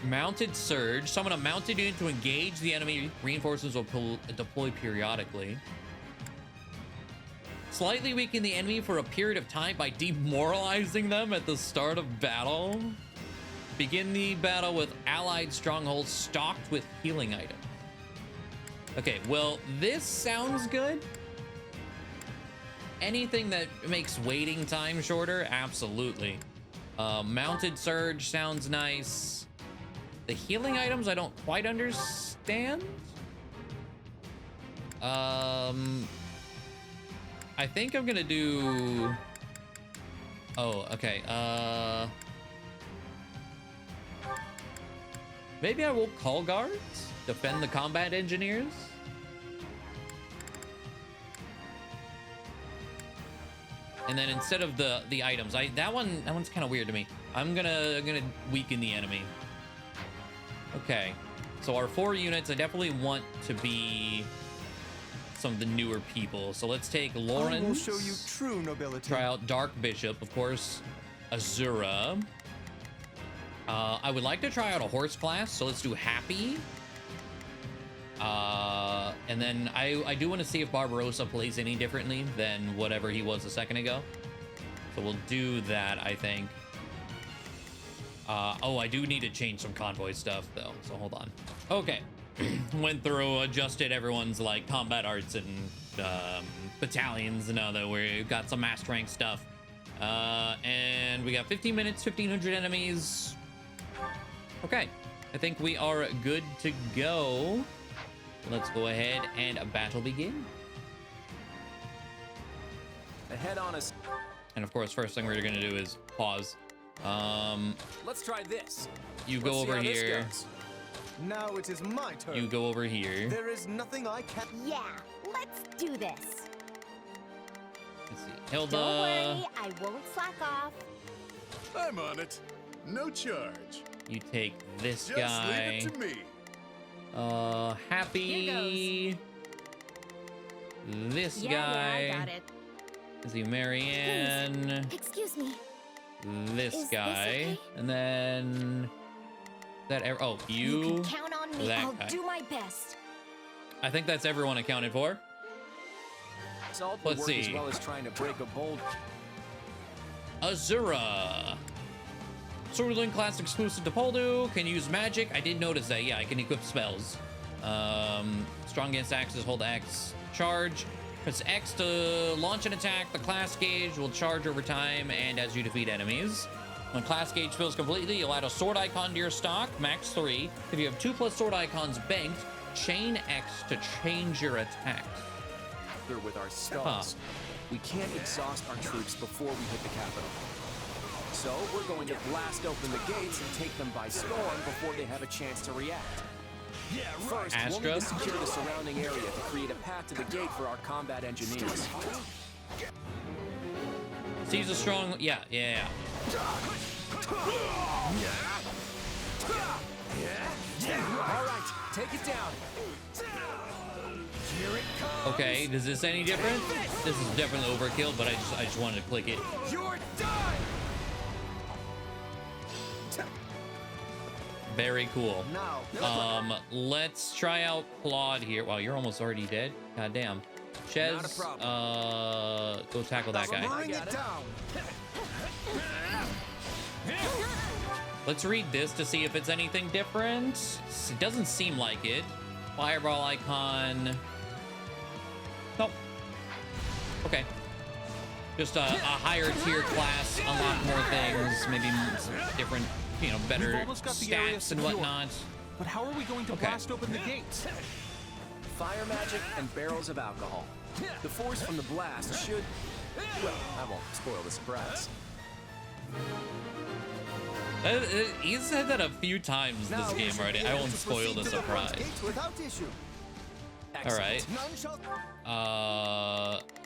Mounted surge. Summon a mounted unit to engage the enemy. Reinforcements will deploy periodically. Slightly weaken the enemy for a period of time by demoralizing them at the start of battle. Begin the battle with allied strongholds stocked with healing items. Okay, well, this sounds good. Anything that makes waiting time shorter, absolutely. Mounted surge sounds nice. The healing items I don't quite understand. I think I'm gonna do... Oh, okay. Maybe I will call guards, defend the combat engineers. And then instead of the items, that one's kind of weird to me. I'm gonna weaken the enemy. Okay, so our 4 units, I definitely want to be some of the newer people. So let's take Lawrence. I will show you true nobility. Try out Dark Bishop, of course. Azura. I would like to try out a horse class, so let's do Happy. And then I do want to see if Barbarossa plays any differently than whatever he was a second ago. So we'll do that, I think. Oh, I do need to change some convoy stuff, though, so hold on. Okay. Went through, adjusted everyone's, like, combat arts and battalions, now that we've got some mass rank stuff. And we got 15 minutes, 1,500 enemies. Okay. I think we are good to go. Let's go ahead and battle begin. Ahead on us. And of course, first thing we're gonna do is pause. Let's try this. You go over here. Now it is my turn. You go over here. There is nothing I can't. Yeah, let's do this. Let's see. Hilda. Don't worry, I won't slack off. I'm on it. No charge. You take this Just guy. leave it to me. Happy. This guy. Yeah, I got it. Is he Marianne? Please, excuse me. This Is guy. this okay? And then... Oh, you. You can count on me. That I'll guy. do my best. I think that's everyone accounted for. Salt Let's work as see. well as trying to break a boulder. Azura. Fódlan class exclusive to poledoo. Can use magic. I did notice that. Yeah, I can equip spells. Strong against axes. Hold X. Charge. Press X to launch an attack. The class gauge will charge over time and as you defeat enemies. When class gauge fills completely, you'll add a sword icon to your stock, max 3. If you have 2+ sword icons banked, chain X to change your attacks. With our skulls. We can't exhaust our troops before we hit the capital. So we're going to blast open the gates and take them by storm before they have a chance to react. First, we'll need to secure the surrounding area to create a path to the gate for our combat engineers. Sees a strong... Yeah. All right, take it down. Here it comes. Okay, is this any different? This is definitely overkill, but I just wanted to click it. You're done. Very cool. Let's try out Claude here. Wow, you're almost already dead. God damn. Shez, go tackle that guy. Let's read this to see if it's anything different. It doesn't seem like it. Fireball icon. Nope. Okay. Just a higher tier class, unlock more things, maybe some different, you know, better stats and whatnot. But how are we going to blast open the gates? Fire magic and barrels of alcohol. The force from the blast should... Well, I won't spoil the surprise. He's said that a few times this game already. I won't spoil the surprise. All right.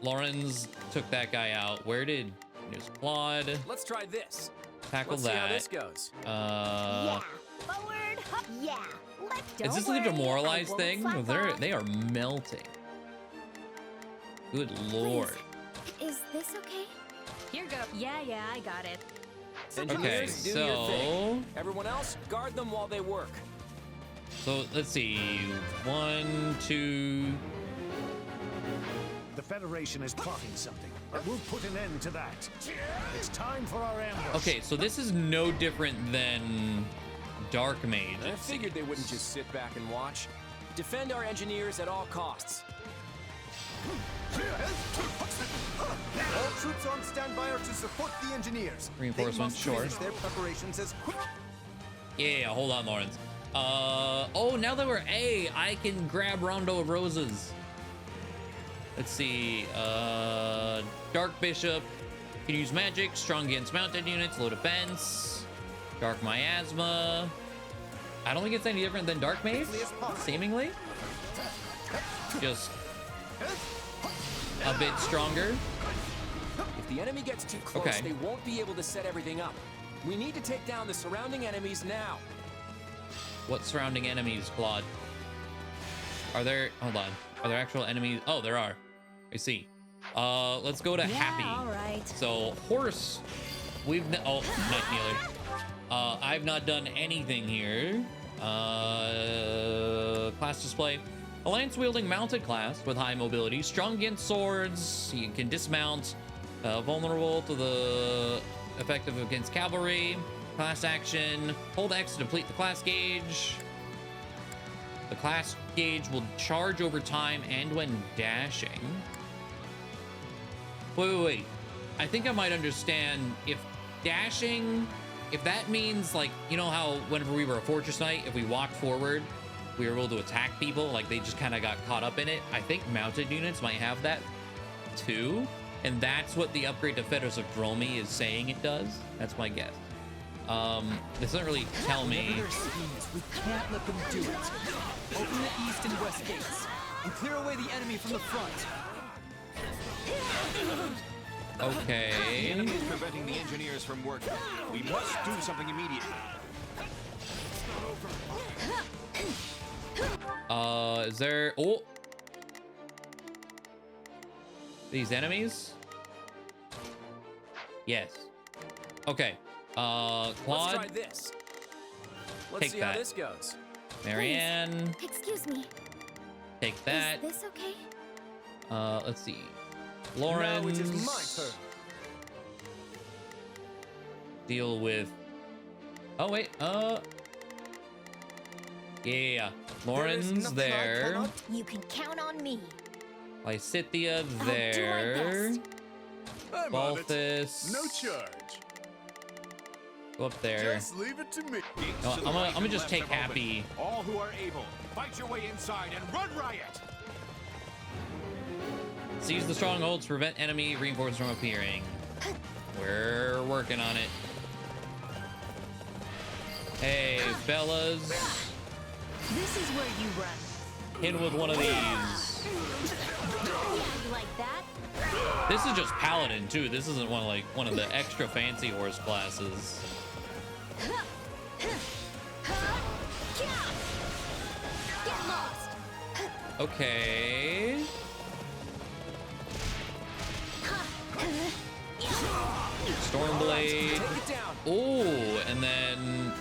Lawrence took that guy out. Where did... There's Claude. Let's try this. Tackle Let's that. see how this goes. Yeah. Forward. Yeah. Is this the demoralized thing? They are melting. Good lord. Is this okay? Here go. Yeah, I got it. Engineers, do your thing. Everyone else, guard them while they work. So let's see. 1, 2. The Federation is plotting something, but we'll put an end to that. It's time for our ambush. Okay, so this is no different than Dark Mage. I figured they wouldn't just sit back and watch. Defend our engineers at all costs. All troops on standby are to support the engineers. Reinforcements, They must sure. finish their preparations as quick. Yeah, hold on, Lawrence. Oh, now that we're A, I can grab Rondo of Roses. Let's see. Dark Bishop can use magic, strong against mounted units, low defense. Dark Miasma. I don't think it's any different than Dark Mage, seemingly. Just a bit stronger. If the enemy gets too close, they won't be able to set everything up. We need to take down the surrounding enemies now. What surrounding enemies, Claude? Are there... Hold on. Are there actual enemies? Oh, there are. I see. Let's go to Happy. All right. So, Horse... Oh, Night Kneeler. I've not done anything here. Class display. A lance-wielding mounted class with high mobility. Strong against swords. You can dismount. Vulnerable to the... Effective against cavalry. Class action. Hold X to deplete the class gauge. The class gauge will charge over time and when dashing. Wait. I think I might understand if dashing, if that means, like, you know how whenever we were a Fortress Knight, if we walked forward, we were able to attack people, like they just kind of got caught up in it. I think mounted units might have that too. And that's what the upgrade to Fetters of Dromi is saying it does. That's my guess. This doesn't really tell me. We can't let them do it. Open the east and west gates and clear away the enemy from the front. Okay. The enemy is preventing the engineers from working. We must do something immediately. Is there... Oh! These enemies? Yes. Okay. Claude. Let's try this. Let's Take see that. how this goes. Marianne. Please, excuse me. Take that. Is this okay? Let's see. Lawrence. Now it is my turn. Deal with... Oh, wait. Yeah. Lauren's there. You can count on me. Lysithea I'll do my there. best. I'm on it. Balthus. No charge. Go up there. Just leave it to me. No, I'm gonna just take Happy. All who are able, fight your way inside and run riot. Seize the strongholds to prevent enemy reinforcements from appearing. We're working on it. Hey, fellas. This is where you run. Hit with one of these. You like that? This is just Paladin too. This isn't one of the extra fancy horse classes. Get lost. Okay. Stormblade. Oh, and then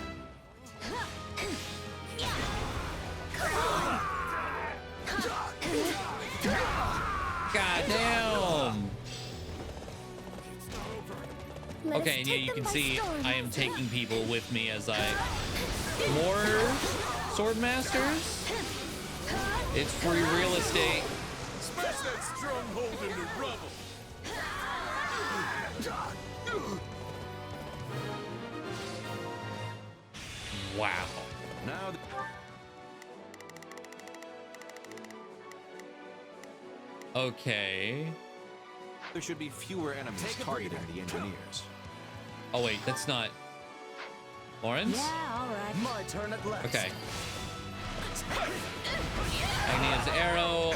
God damn. Okay, and yeah, you can see I am taking people with me as I... More sword masters? It's free real estate. Smash that stronghold into rubble. Wow. Now, Okay. there should be fewer enemies targeting the engineers. Oh wait, that's not Lawrence? Yeah, all right. My turn at last. Okay. Agnia's arrow,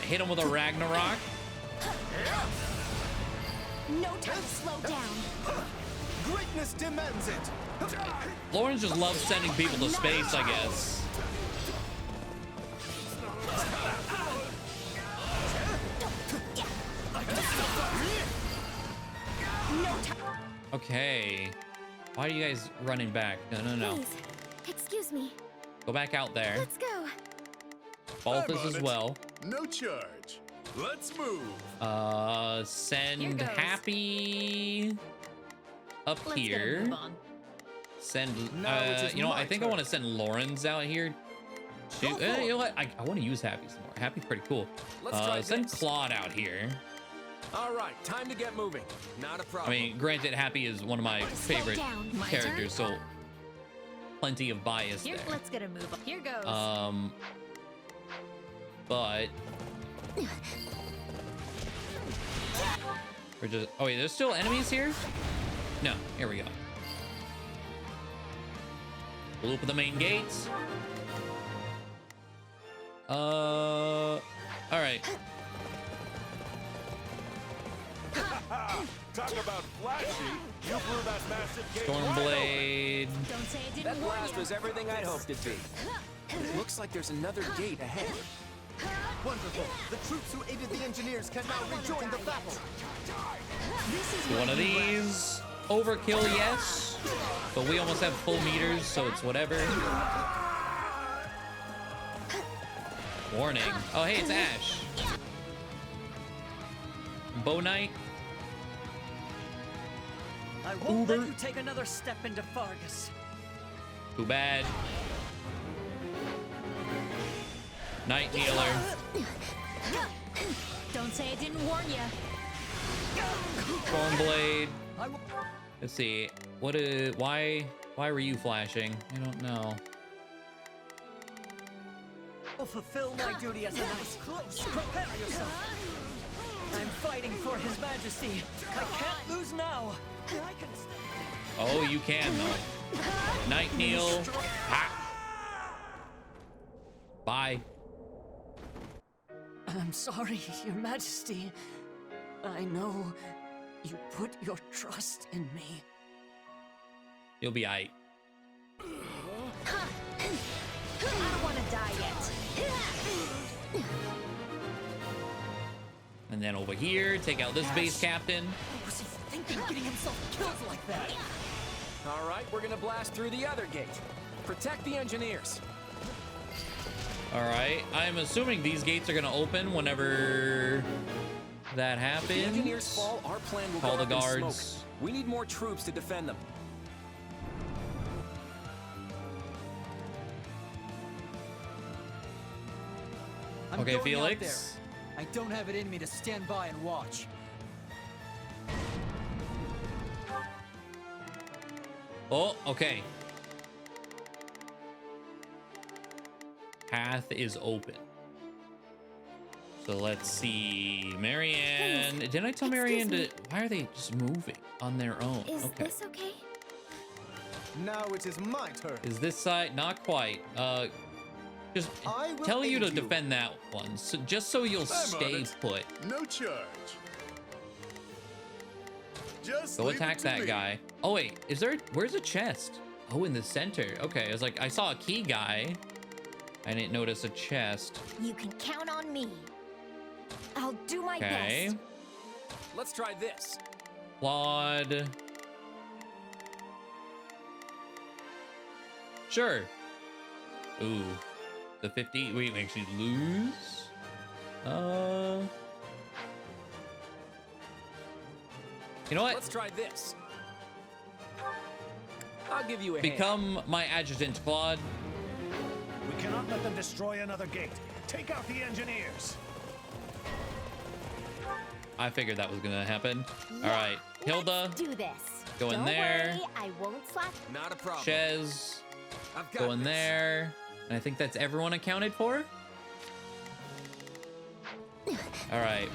hit him with a Ragnarok. No time to slow down. Greatness demands it. Lawrence just loves sending people to space, I guess. Okay. Why are you guys running back? No. Please, excuse me. Go back out there. Let's go. Balthus I'm on as it. well. No charge. Let's move. Send goes. Happy up Let's get a here. move on. Send, Now it is you know, my I think I turn. want to send Lawrence out here. Go for You know what? I want to use Happy some more. Happy's pretty cool. Let's try Send this. Claude out here. All right, time to get moving. Not a I problem. mean, granted, Happy is one of my favorite down. My characters, so plenty of bias Here, there. let's get a move on. Here goes. But we're just. Oh wait, there's still enemies here. No, here we go. We'll open the main gates. All right. Talk about flashy. You blew that massive gate. Stormblade. Don't say it That didn't warn blast you. was everything I'd hoped it'd be. It looks like there's another gate ahead. Wonderful. The troops who aided the engineers can now rejoin the battle. This is One where of you run. these. Overkill, yes. But we almost have full meters, so it's whatever. Warning. Oh, hey, it's Ash. Bow Knight. I won't let you take another step into Fargus. Too bad. Night Healer. Don't say it didn't warn you. Stormblade. Let's see. What is? Why were you flashing? I don't know. I'll fulfill my duty as a knight. Prepare yourself. I'm fighting for His Majesty. I can't lose now. I can Oh, you can though. Night Kneel. Ha. Bye. I'm sorry, Your Majesty. I know you put your trust in me. You'll be aight. I don't want to die yet. And then over here, take out this base captain. What was he thinking, getting himself killed like that? All right, we're gonna blast through the other gate. Protect the engineers. All right, I'm assuming these gates are gonna open whenever that happens. If the engineers fall, our plan will Call go the up in guards. smoke. We need more troops to defend them. I'm Okay, going Felix. out there. I don't have it in me to stand by and watch. Oh, okay. Path is open. So let's see. Marianne. Didn't I tell Marianne to... Why are they just moving on their own? Is Okay. this okay? Now it is my turn. Is this side? Not quite. Just I will tell you aid to you. defend that one. So just so you'll I'm on stay it. put. No charge. Just Go leave attack it to that me. guy. Oh wait, is there? Where's a chest? Oh, in the center. Okay, I was like, I saw a key guy. I didn't notice a chest. You can count on me. I'll do my Okay. best. Let's try this. Claude. Sure. Ooh. The 50. Wait, we actually lose? You know what? Let's try this. I'll give you a hand. Become my adjutant, Claude. We cannot let them destroy another gate. Take out the engineers. I figured that was gonna happen. All right, Hilda. Do this. Go in Don't there. worry, I won't slack. Not a problem. Shez. I've got Go in this. there. And I think that's everyone accounted for. All right.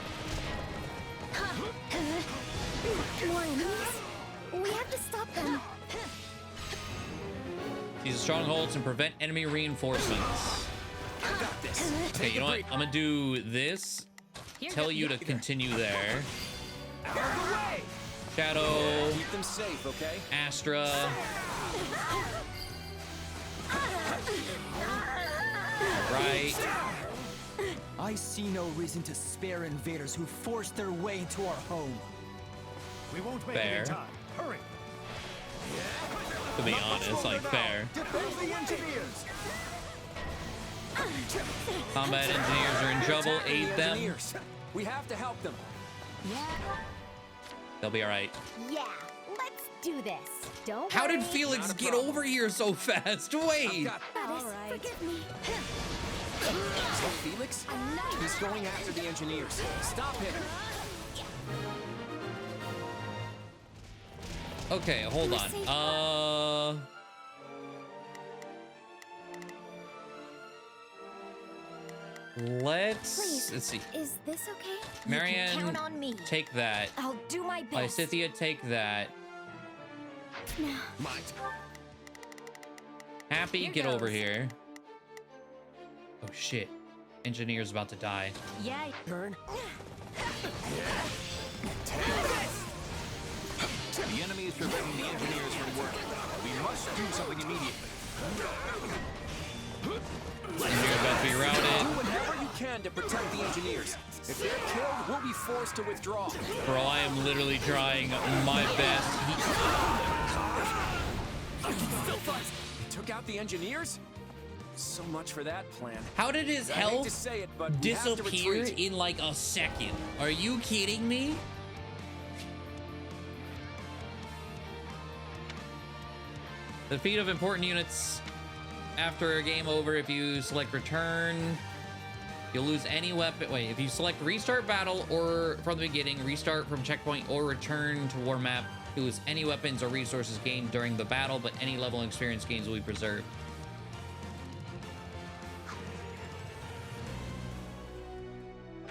More enemies? We have to stop them. These strongholds and prevent enemy reinforcements. I got this. Okay, you know what? I'm gonna do this. Tell you to continue there. Out of the way. Shadow. Keep them safe, okay? Astra. Right. I see no reason to spare invaders who forced their way into our home. We won't make it Fair. in time. Hurry. To be honest, like fair. Defend the engineers. Combat engineers are in trouble. Attacking Aid the them. engineers. We have to help them. They'll be all right. Yeah, let's do this. Don't How worry. did Felix Not a get problem. over here so fast? Wait. Forgive me. Is that Felix? He's going after the engineers. Stop him. Okay, hold on. Let's see. Is this okay? Marianne, count on me. take that. I'll do my best. Lysithia, take that. Now. Might. Happy, Here get over goes. here. Oh shit. Engineer's about to die. Yeah. Turn. The enemy is preventing the engineers from working. We must do something immediately. Engineer's about to be Do routed. whatever you can to protect the engineers. If they're killed, we'll be forced to withdraw. Bro, I am literally trying my best. They took out the engineers? So much for that plan. How did his I hate to health say it, but we have to disappear retreat. in like a second? Are you kidding me? The defeat of important units after a game over. If you select return, you'll lose any weapon. Wait, if you select restart battle or from the beginning, restart from checkpoint or return to war map, you lose any weapons or resources gained during the battle, but any level and experience gains will be preserved.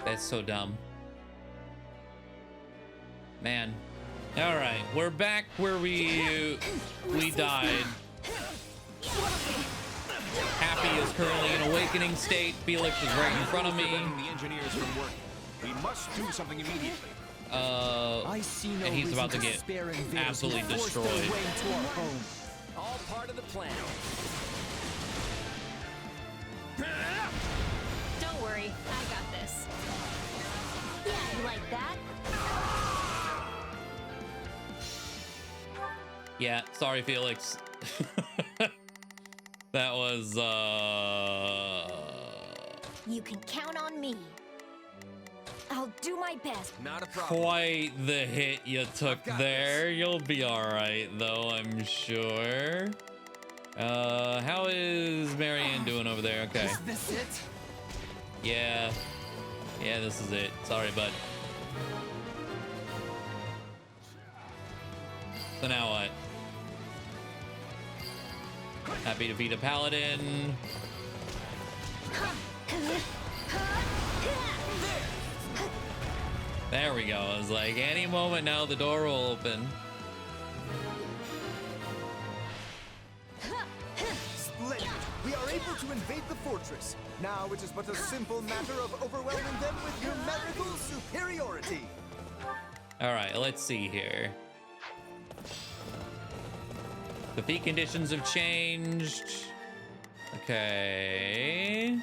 That's so dumb. Man. All right, we're back where we died. Happy is currently in awakening state. Felix is right in front of me. Preventing the engineers from working. We must do something immediately. I see no and he's reason about to get spare invaders who absolutely forced their destroyed. way into our home. All part of the plan. Don't worry, I got this. Yeah, you like that? Yeah, sorry, Felix. That was, You can count on me. I'll do my best. Not a problem. quite the hit you took there. You'll be all right, though, I'm sure. How is Marianne doing over there? Okay. Is this it? Yeah. Yeah, this is it. Sorry, bud. So now what? Happy to beat a paladin. There we go. I was like, any moment now the door will open. Splendid! We are able to invade the fortress. Now it is but a simple matter of overwhelming them with numerical superiority. All right, let's see here. Defeat conditions have changed. Okay.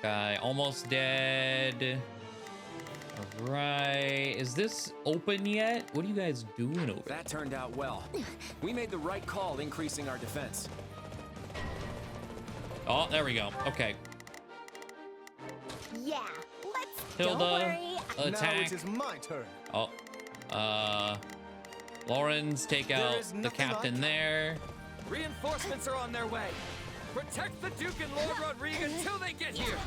Guy almost dead. All right. Is this open yet? What are you guys doing over there? That turned out well. We made the right call increasing our defense. Oh, there we go. Okay. Yeah, let's. Hilda, Don't worry. attack. Now it is my turn. Oh. Lawrence, take out the captain there. Reinforcements are on their way. Protect the Duke and Lord Rodrigo until they get here.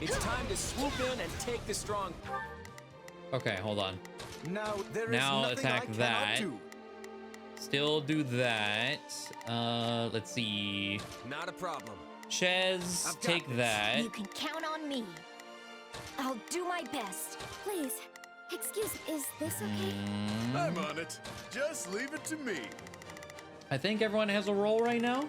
It's time to swoop in and take the strong. Okay, hold on. Now there is Now nothing attack I cannot that. do. Still do that. Let's see. Not a problem. Shez, take that. You can count on me. I'll do my best. Please, excuse me, is this okay? I'm on it. Just leave it to me. I think everyone has a roll right now.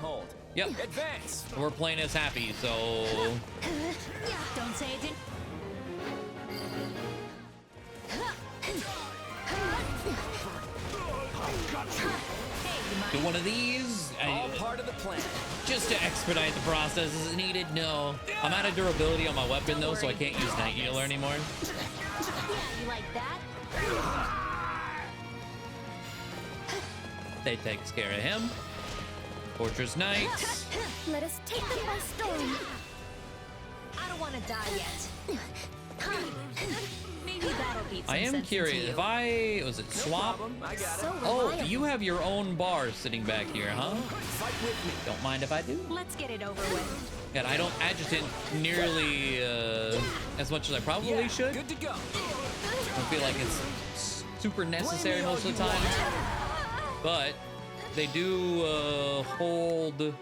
Hold. Yep. Advance. We're playing as happy, so Don't say it didn't. do one of these. All part of the plan. Just to expedite the process as needed. No. I'm out of durability on my weapon though, so I can't use Night Healer anymore. You like that? That takes care of him. Fortress Knight. Let us take them by storm. I don't want to die yet. Maybe that'll beat some I am sense curious into you. if I was it swap. Problem. I got it. So Oh, reliable. you have your own bar sitting back here, huh? Fight with me. Don't mind if I do. Let's get it over with. And I don't agitate nearly as much as I probably Yeah, should. good to go. I feel like it's super necessary most of the time. But they do hold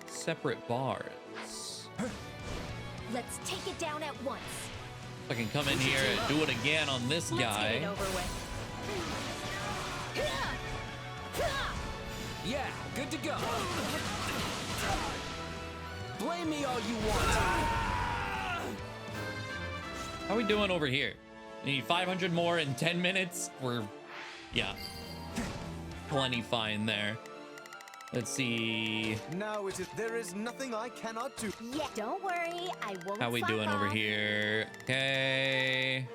separate bars. Let's take it down at once. I can come in here and do it again on this Let's get guy. it over with. Yeah, good to go. Blame me all you want. How are we doing over here? Need 500 more in 10 minutes? We're, yeah, plenty fine there. Let's see. Now it is. There is nothing I cannot do. Yeah, don't worry. I won't. How we slack doing over off. here? Okay.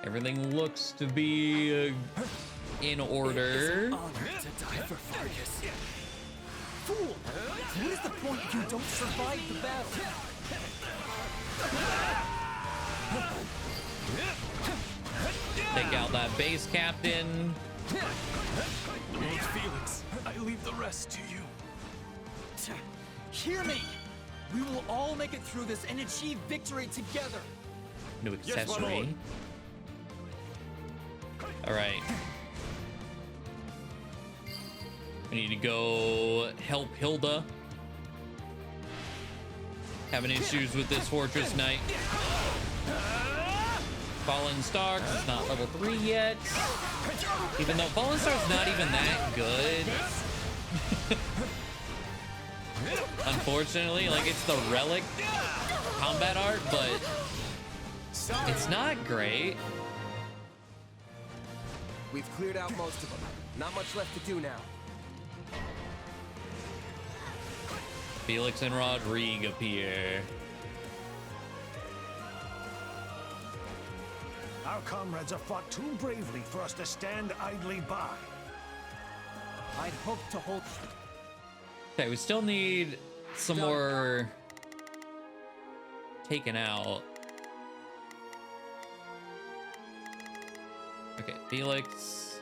Everything looks to be in order. Honor to die for Vargas. Fool! What is the point if you don't survive the battle? Take out that base captain. Lord Felix, I leave the rest to you. Hear me! We will all make it through this and achieve victory together. New Yes, my lord. accessory. All right. We need to go help Hilda. Having issues with this Fortress Knight. Fallen Stars is not level 3 yet. Even though Fallen Stars is not even that good. Unfortunately, like it's the relic combat art, but it's not great. We've cleared out most of them. Not much left to do now. Felix and Rodrigue appear. Our comrades have fought too bravely for us to stand idly by. I'd hoped to hold... Okay, we still need some more taken out. Okay, Felix.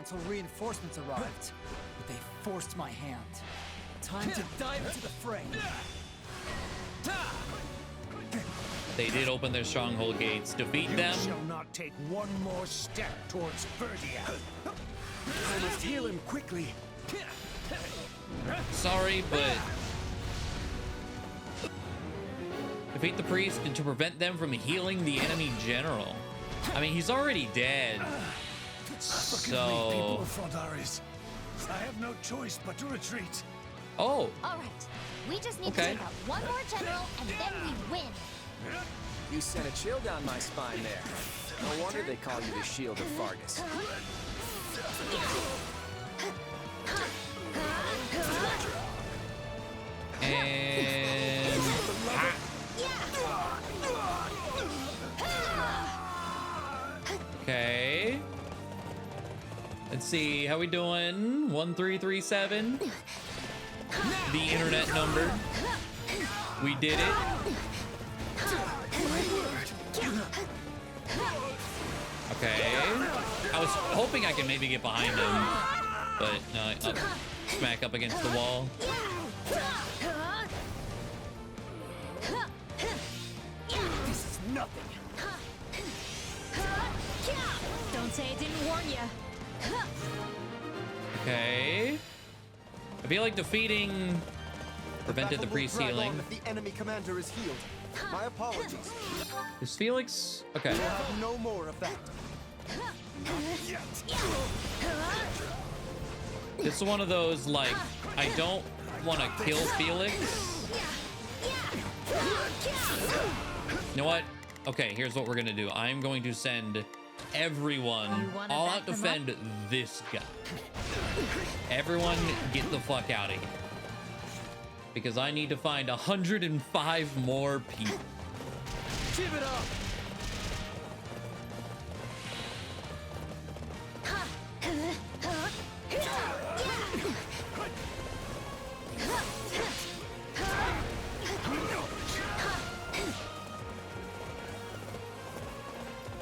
Until reinforcements arrived, but they forced my hand. Time to dive into the fray. They did open their stronghold gates. Defeat them. You shall not take one more step towards Verdia. I must heal him quickly. Sorry, but defeat the priest and to prevent them from healing the enemy general. I mean, he's already dead. So People of Fraldarius. I have no choice but to retreat. Oh. All right. We just need to take out one more general and then we win. You sent a chill down my spine there. No wonder they call you the Shield of Fraldarius. And okay. Let's see how we doing. 1337. The internet number. We did it. Okay. I was hoping I could maybe get behind him, but no, smack up against the wall. This is nothing. Don't say I didn't warn you. Okay. I feel like defeating prevented the priest healing. If the enemy commander is healed. My apologies. Is Felix? Okay. We'll have no more of that. This is one of those, like, I don't want to kill Felix. You know what? Okay, here's what we're gonna do. I'm going to send everyone all out to defend this guy. Everyone get the fuck out of here. Because I need to find 105 more people. Give it up!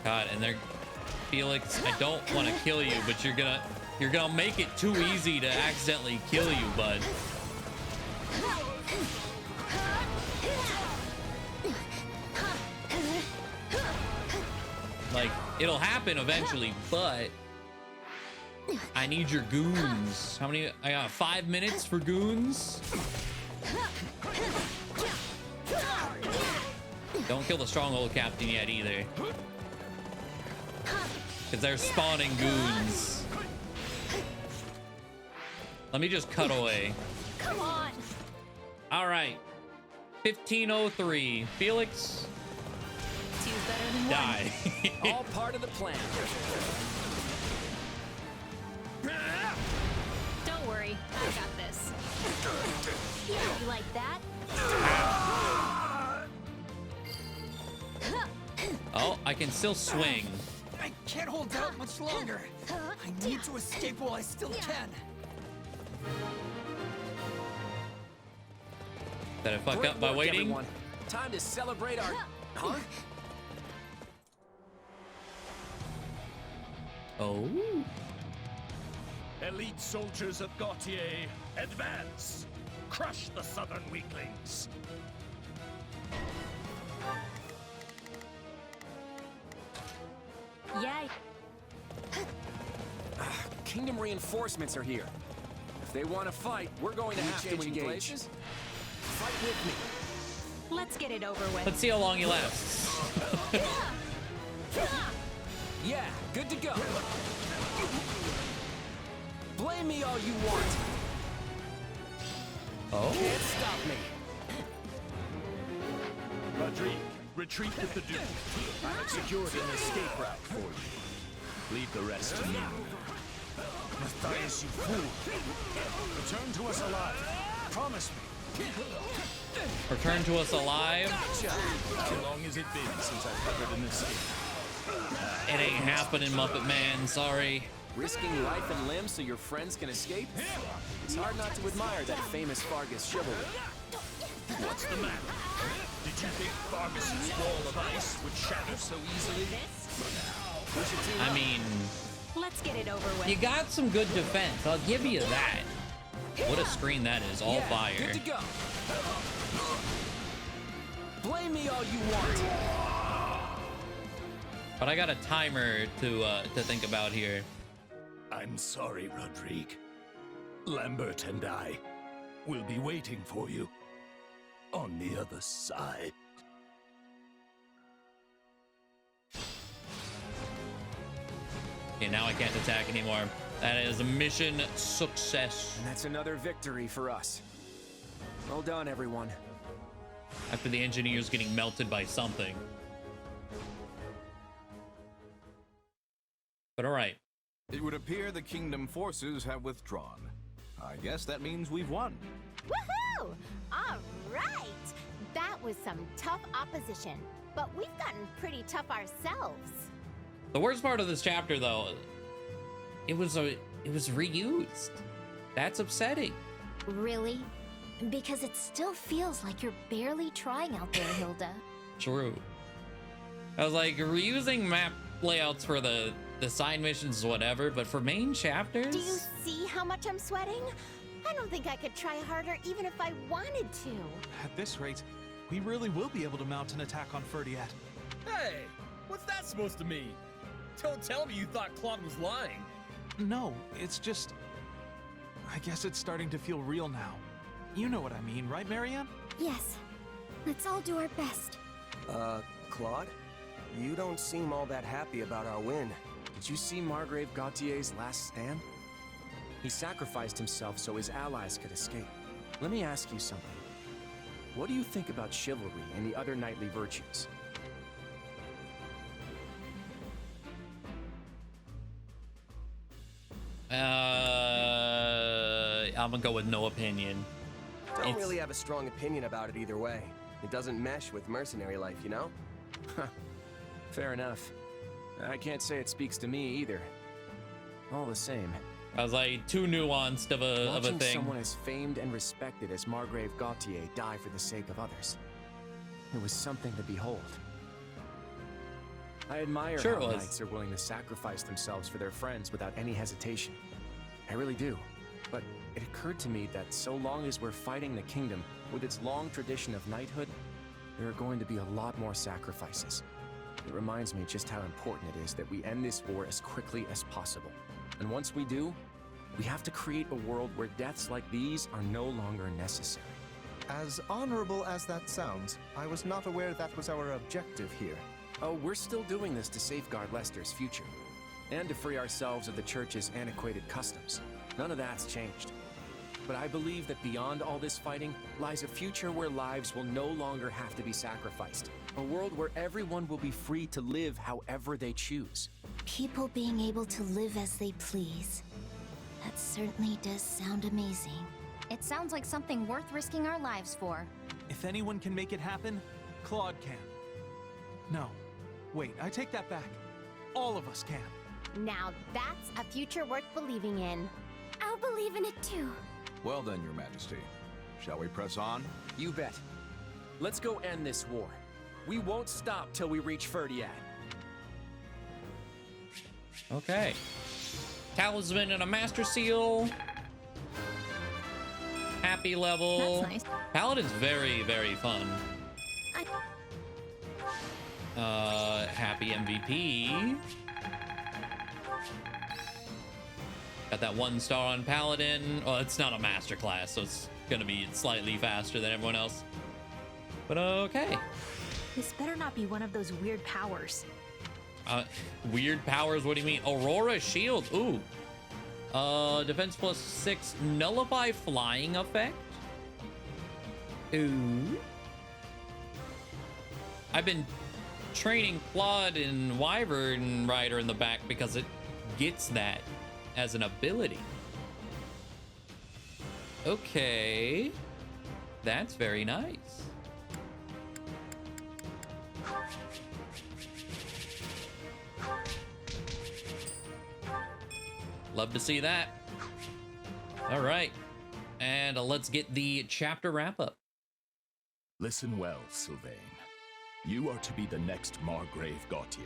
God, and they're Felix, I don't want to kill you, but you're gonna make it too easy to accidentally kill you, bud. Like, it'll happen eventually, but I need your goons. How many? I got 5 minutes for goons. Don't kill the stronghold captain yet either. Because they're spawning goons. Let me just cut away. Come on. All right. 1503. Felix. Two's better than die. one. All part of the plan. Don't worry. I got this. You like that? Oh, I can still swing. I can't hold out much longer. I need to escape while I still can. Did I fuck Great up by work, waiting? everyone. Time to celebrate our... Huh? Oh. Elite soldiers of Gautier, advance! Crush the southern weaklings! Yay. Kingdom reinforcements are here. If they want to fight, we're going to have to engage. Places? Fight with me. Let's get it over with. Let's see how long he lasts. Yeah, good to go. Blame me all you want. Oh. Can't stop me. Rodrigue, retreat with the Duke. I have secured an escape route for you. Leave the rest to me. Matthias, you fool! Return to us alive. Promise me. Return to us alive. How long has it been since I've covered in this game? It ain't happening, Muppet Man. Sorry. Risking life and limb so your friends can escape? It's hard not to admire that famous Fargus chivalry. What's the matter? Did you think Fargus's wall of ice would shatter so easily? I mean, Let's get it over with. you got some good defense. I'll give you that. What a screen that is. All fire. Good to go. Blame me all you want. But I got a timer to think about here. I'm sorry, Rodrigue. Lambert and I will be waiting for you on the other side. Okay, now I can't attack anymore. That is a mission success. And that's another victory for us. Well done, everyone. After the engineers getting melted by something. But all right. It would appear the kingdom forces have withdrawn. I guess that means we've won. Woohoo! All right! That was some tough opposition, but we've gotten pretty tough ourselves. The worst part of this chapter, though, it was reused. That's upsetting. Really? Because it still feels like you're barely trying out there, Hilda. True. I was like, reusing map layouts for the side missions, whatever, but for main chapters? Do you see how much I'm sweating? I don't think I could try harder even if I wanted to. At this rate, we really will be able to mount an attack on Ferdiad. Hey, what's that supposed to mean? Don't tell me you thought Claude was lying. No, it's just... I guess it's starting to feel real now. You know what I mean, right, Marianne? Yes. Let's all do our best. Claude? You don't seem all that happy about our win. Did you see Margrave Gautier's last stand? He sacrificed himself so his allies could escape. Let me ask you something. What do you think about chivalry and the other knightly virtues? I'm gonna go with no opinion. Don't really have a strong opinion about it either way. It doesn't mesh with mercenary life, you know? Fair enough. I can't say it speaks to me either. All the same. I was like, too nuanced of a Watching thing. someone as famed and respected as Margrave Gautier die for the sake of others. It was something to behold. I admire how knights are willing to sacrifice themselves for their friends without any hesitation. I really do. But it occurred to me that so long as we're fighting the kingdom with its long tradition of knighthood, there are going to be a lot more sacrifices. It reminds me just how important it is that we end this war as quickly as possible. And once we do, we have to create a world where deaths like these are no longer necessary. As honorable as that sounds, I was not aware that was our objective here. Oh, we're still doing this to safeguard Leicester's future, and to free ourselves of the Church's antiquated customs. None of that's changed. But I believe that beyond all this fighting lies a future where lives will no longer have to be sacrificed. A world where everyone will be free to live however they choose. People being able to live as they please. That certainly does sound amazing. It sounds like something worth risking our lives for. If anyone can make it happen, Claude can. No. Wait, I take that back. All of us can. Now that's a future worth believing in. I'll believe in it too. Well then, Your Majesty. Shall we press on? You bet. Let's go end this war. We won't stop till we reach Ferdiad. Okay. Talisman and a Master Seal. Happy level. That's nice. Paladin's very, very fun. Happy MVP. Got that 1 star on Paladin. Well, it's not a master class, so it's gonna be slightly faster than everyone else. But okay. This better not be one of those weird powers. Weird powers, what do you mean? Aurora Shield, ooh. Defense +6, nullify flying effect. Ooh. I've been training Claude and Wyvern Rider in the back because gets that as an ability. Okay. That's very nice. Love to see that. All right. And let's get the chapter wrap up. Listen well, Sylvain. You are to be the next Margrave Gautier.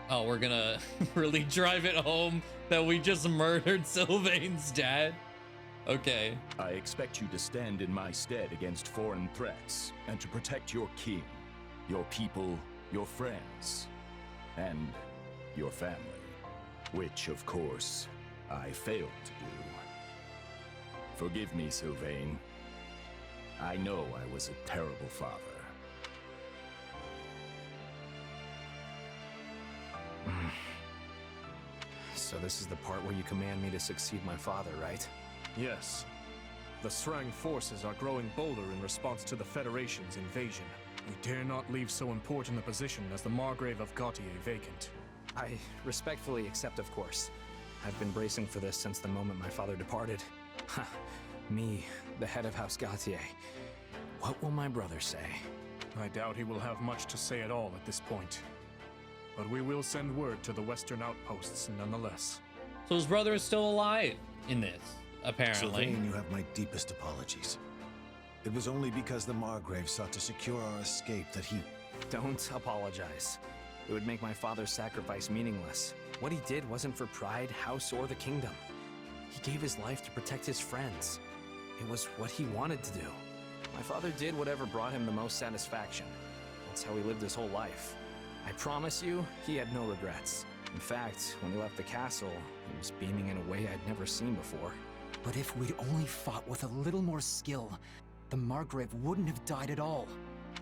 Oh, we're gonna really drive it home that we just murdered Sylvain's dad? Okay. I expect you to stand in my stead against foreign threats and to protect your king, your people, your friends, and your family. Which, of course, I failed to do. Forgive me, Sylvain. I know I was a terrible father. So this is the part where you command me to succeed my father, right? Yes. The Srang forces are growing bolder in response to the Federation's invasion. We dare not leave so important a position as the Margrave of Gautier vacant. I respectfully accept, of course. I've been bracing for this since the moment my father departed. Ha! Me, the head of House Gautier. What will my brother say? I doubt he will have much to say at all at this point. But we will send word to the western outposts nonetheless. So his brother is still alive in this, apparently. Sylvain, you have my deepest apologies. It was only because the Margrave sought to secure our escape that he... Don't apologize. It would make my father's sacrifice meaningless. What he did wasn't for pride, house, or the kingdom. He gave his life to protect his friends. It was what he wanted to do. My father did whatever brought him the most satisfaction. That's how he lived his whole life. I promise you, he had no regrets. In fact, when he left the castle, he was beaming in a way I'd never seen before. But if we'd only fought with a little more skill, the Margrave wouldn't have died at all.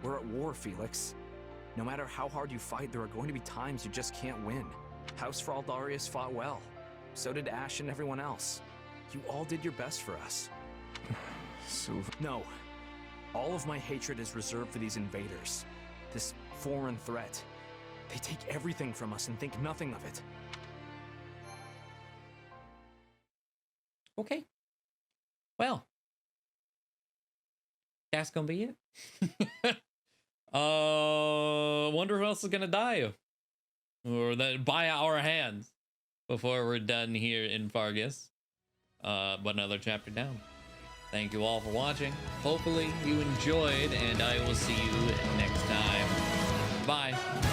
We're at war, Felix. No matter how hard you fight, there are going to be times you just can't win. House Fraldarius fought well. So did Ash and everyone else. You all did your best for us. No. All of my hatred is reserved for these invaders. This foreign threat. They take everything from us and think nothing of it. Okay. Well. That's gonna be it. Wonder who else is gonna die. Or that by our hands before we're done here in Fargus. But another chapter down. Thank you all for watching. Hopefully you enjoyed, and I will see you next time. Bye.